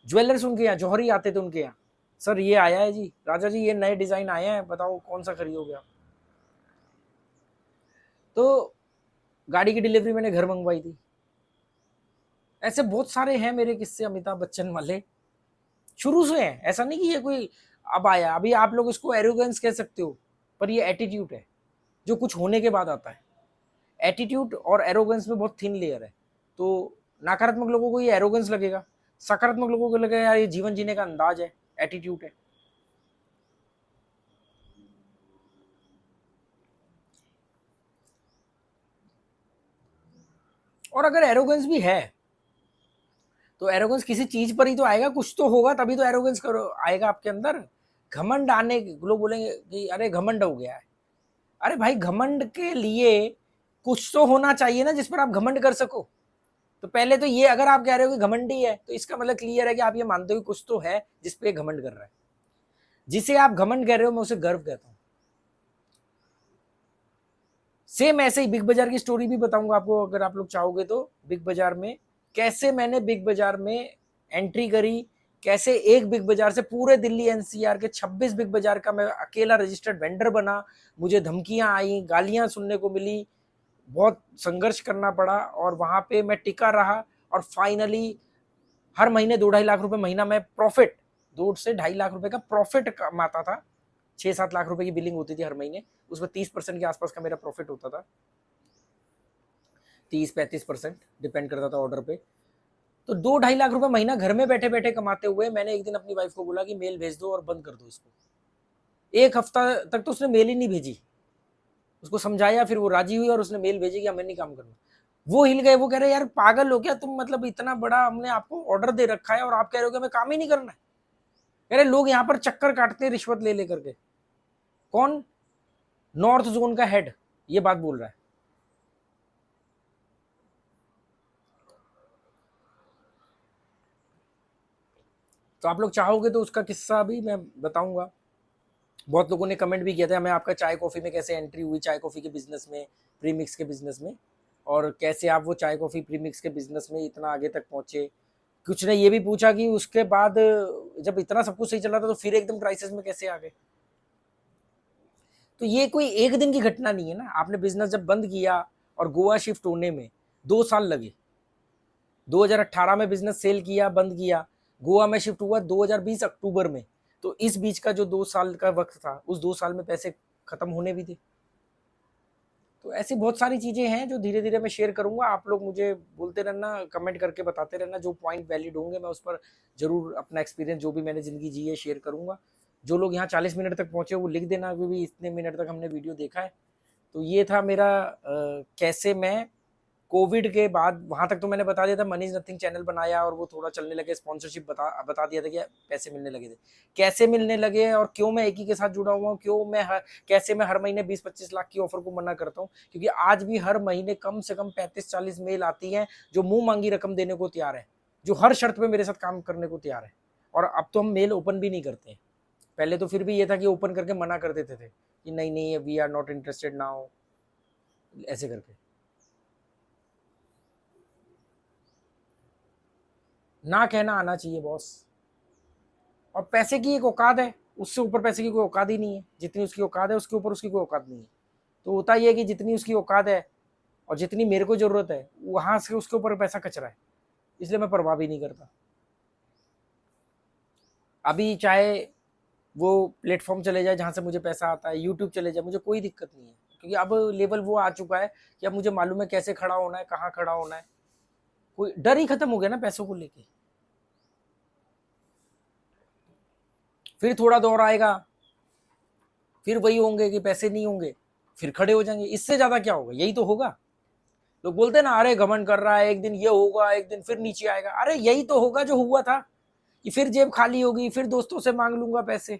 ज्वेलर्स उनके यहाँ, जौहरी आते थे उनके यहाँ, सर ये आया है जी राजा जी, ये नए डिजाइन आए हैं, बताओ कौन सा खरीदोगे आप? तो गाड़ी की डिलीवरी मैंने घर मंगवाई थी। ऐसे बहुत सारे हैं मेरे किस्से अमिताभ बच्चन वाले, शुरू से हैं। ऐसा नहीं कि ये कोई अब आया। अभी आप लोग इसको एरोगेंस कह सकते हो, पर ये एटीट्यूड है जो कुछ होने के बाद आता है। एटीट्यूड और एरोगेंस में बहुत थिन लेयर है। तो नकारात्मक लोगों को ये एरोगेंस लगेगा, सकारात्मक लोगों को लगेगा यार ये जीवन जीने का अंदाज है, एटीट्यूड है। और अगर एरोगेंस भी है तो एरोगेंस किसी चीज पर ही तो आएगा, कुछ तो होगा तभी तो एरोगेंस करो आएगा आपके अंदर। घमंड आने, लोग बोलेंगे कि अरे घमंड हो गया है। अरे भाई घमंड के लिए कुछ तो होना चाहिए ना जिस पर आप घमंड कर सको। तो पहले तो ये, अगर आप कह रहे हो कि घमंडी है तो इसका मतलब क्लियर है कि आप ये मानते हो कि कुछ तो है जिस पे घमंड कर रहा है। जिसे आप घमंड कह रहे हो मैं उसे गर्व कहता हूँ। सेम ऐसे ही बिग बाजार की स्टोरी भी बताऊंगा आपको अगर आप लोग चाहोगे तो। बिग बाजार में कैसे मैंने बिग बाजार में एंट्री करी, कैसे एक बिग बाजार से पूरे दिल्ली एनसीआर के 26 बिग बाजार का मैं अकेला रजिस्टर्ड वेंडर बना। मुझे धमकियां आई, गालियां सुनने को मिली, बहुत संघर्ष करना पड़ा और वहां पे मैं टिका रहा। और फाइनली हर महीने 2-2.5 लाख रुपए महीना मैं प्रॉफिट, 2 से 2.5 लाख रुपए का प्रॉफिट कमाता था। 6-7 लाख रुपए की बिलिंग होती थी हर महीने, उसमें 30% के आसपास का मेरा प्रॉफिट होता था, 30-35% डिपेंड करता था ऑर्डर पे। तो 2-2.5 लाख रुपए महीना घर में बैठे बैठे कमाते हुए मैंने एक दिन अपनी वाइफ को बोला कि मेल भेज दो और बंद कर दो इसको। एक हफ्ता तक तो उसने मेल ही नहीं भेजी। उसको समझाया, फिर वो राजी हुई और उसने मेल भेजी कि हमें नहीं काम करना। वो हिल गए, वो कह रहे यार पागल हो क्या तुम, मतलब इतना बड़ा हमने आपको ऑर्डर दे रखा है और आप कह रहे हो कि हमें काम ही नहीं करना है। कह रहे लोग यहाँ पर चक्कर काटते हैं रिश्वत ले लेकर के। कौन? नॉर्थ जोन का हेड ये बात बोल रहा है। तो आप लोग चाहोगे तो उसका किस्सा भी मैं बताऊंगा। बहुत लोगों ने कमेंट भी किया था, हमें आपका चाय कॉफ़ी में कैसे एंट्री हुई, चाय कॉफ़ी के बिज़नेस में, प्रीमिक्स के बिज़नेस में, और कैसे आप वो चाय कॉफ़ी प्रीमिक्स के बिज़नेस में इतना आगे तक पहुँचे। कुछ ने ये भी पूछा कि उसके बाद जब इतना सब कुछ सही चल रहा था तो फिर एकदम क्राइसिस में कैसे आ गए। तो ये कोई एक दिन की घटना नहीं है ना। आपने बिज़नेस जब बंद किया और गोवा शिफ्ट होने में 2 साल लगे। 2018 में बिज़नेस सेल किया, बंद किया, गोवा में शिफ्ट हुआ 2020 अक्टूबर में। तो इस बीच का जो 2 साल का वक़्त था, उस 2 साल में पैसे खत्म होने भी थे। तो ऐसी बहुत सारी चीज़ें हैं जो धीरे-धीरे मैं शेयर करूँगा। आप लोग मुझे बोलते रहना, कमेंट करके बताते रहना, जो पॉइंट वैलिड होंगे मैं उस पर ज़रूर अपना एक्सपीरियंस जो भी मैंने ज़िंदगी जी है शेयर करूँगा। जो लोग यहाँ 40 मिनट तक पहुँचे वो लिख देना कि भी इतने मिनट तक हमने वीडियो देखा है। तो ये था मेरा कैसे मैं कोविड के बाद, वहाँ तक तो मैंने बता दिया था, मनी इज़ नथिंग चैनल बनाया और वो थोड़ा चलने लगे, स्पॉन्सरशिप बता दिया था कि पैसे मिलने लगे थे। कैसे मिलने लगे और क्यों मैं एक ही के साथ जुड़ा हुआ हूँ, कैसे मैं हर महीने 20-25 लाख की ऑफर को मना करता हूँ, क्योंकि आज भी हर महीने कम से कम 35-40 मेल आती हैं जो मुँह मांगी रकम देने को तैयार है, जो हर शर्त पे मेरे साथ काम करने को तैयार है। और अब तो हम मेल ओपन भी नहीं करते हैं। पहले तो फिर भी ये था कि ओपन करके मना कर देते थे कि नहीं नहीं we are not interested now, ऐसे करके। ना कहना आना चाहिए बॉस। और पैसे की एक औकात है, उससे ऊपर पैसे की कोई औकात ही नहीं है। जितनी उसकी औकात है उसके ऊपर उसकी कोई औकात नहीं है। तो होता ये है कि जितनी उसकी औकात है और जितनी मेरे को जरूरत है वहां से उसके ऊपर पैसा कचरा है, इसलिए मैं परवाह भी नहीं करता। अभी चाहे वो प्लेटफॉर्म चले जाए जहां से मुझे पैसा आता है, यूट्यूब चले जाए, मुझे कोई दिक्कत नहीं है, क्योंकि अब लेवल वो आ चुका है कि अब मुझे मालूम है कैसे खड़ा होना है, कहाँ खड़ा होना है। कोई डर ही खत्म हो गया ना पैसों को लेके। फिर थोड़ा दौर आएगा, फिर वही होंगे कि पैसे नहीं होंगे, फिर खड़े हो जाएंगे। इससे ज्यादा क्या होगा, यही तो होगा। लोग बोलते हैं ना, अरे घमंड कर रहा है, एक दिन ये होगा, एक दिन फिर नीचे आएगा। अरे यही तो होगा जो हुआ था, कि फिर जेब खाली होगी, फिर दोस्तों से मांग लूंगा पैसे।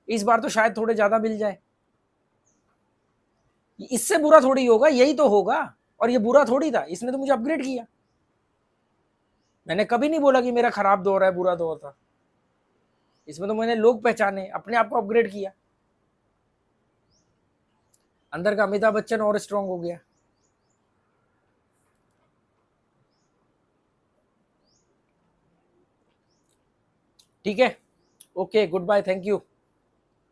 इस बार तो शायद थोड़े ज्यादा मिल जाए। इससे बुरा थोड़ी होगा, यही तो होगा। और ये बुरा थोड़ी था, इसने तो मुझे अपग्रेड किया। मैंने कभी नहीं बोला कि मेरा खराब दौर है, बुरा दौर था। इसमें तो मैंने लोग पहचाने, अपने आप को अपग्रेड किया। अंदर का अमिताभ बच्चन और स्ट्रांग हो गया। ठीक है, okay, goodbye, thank you.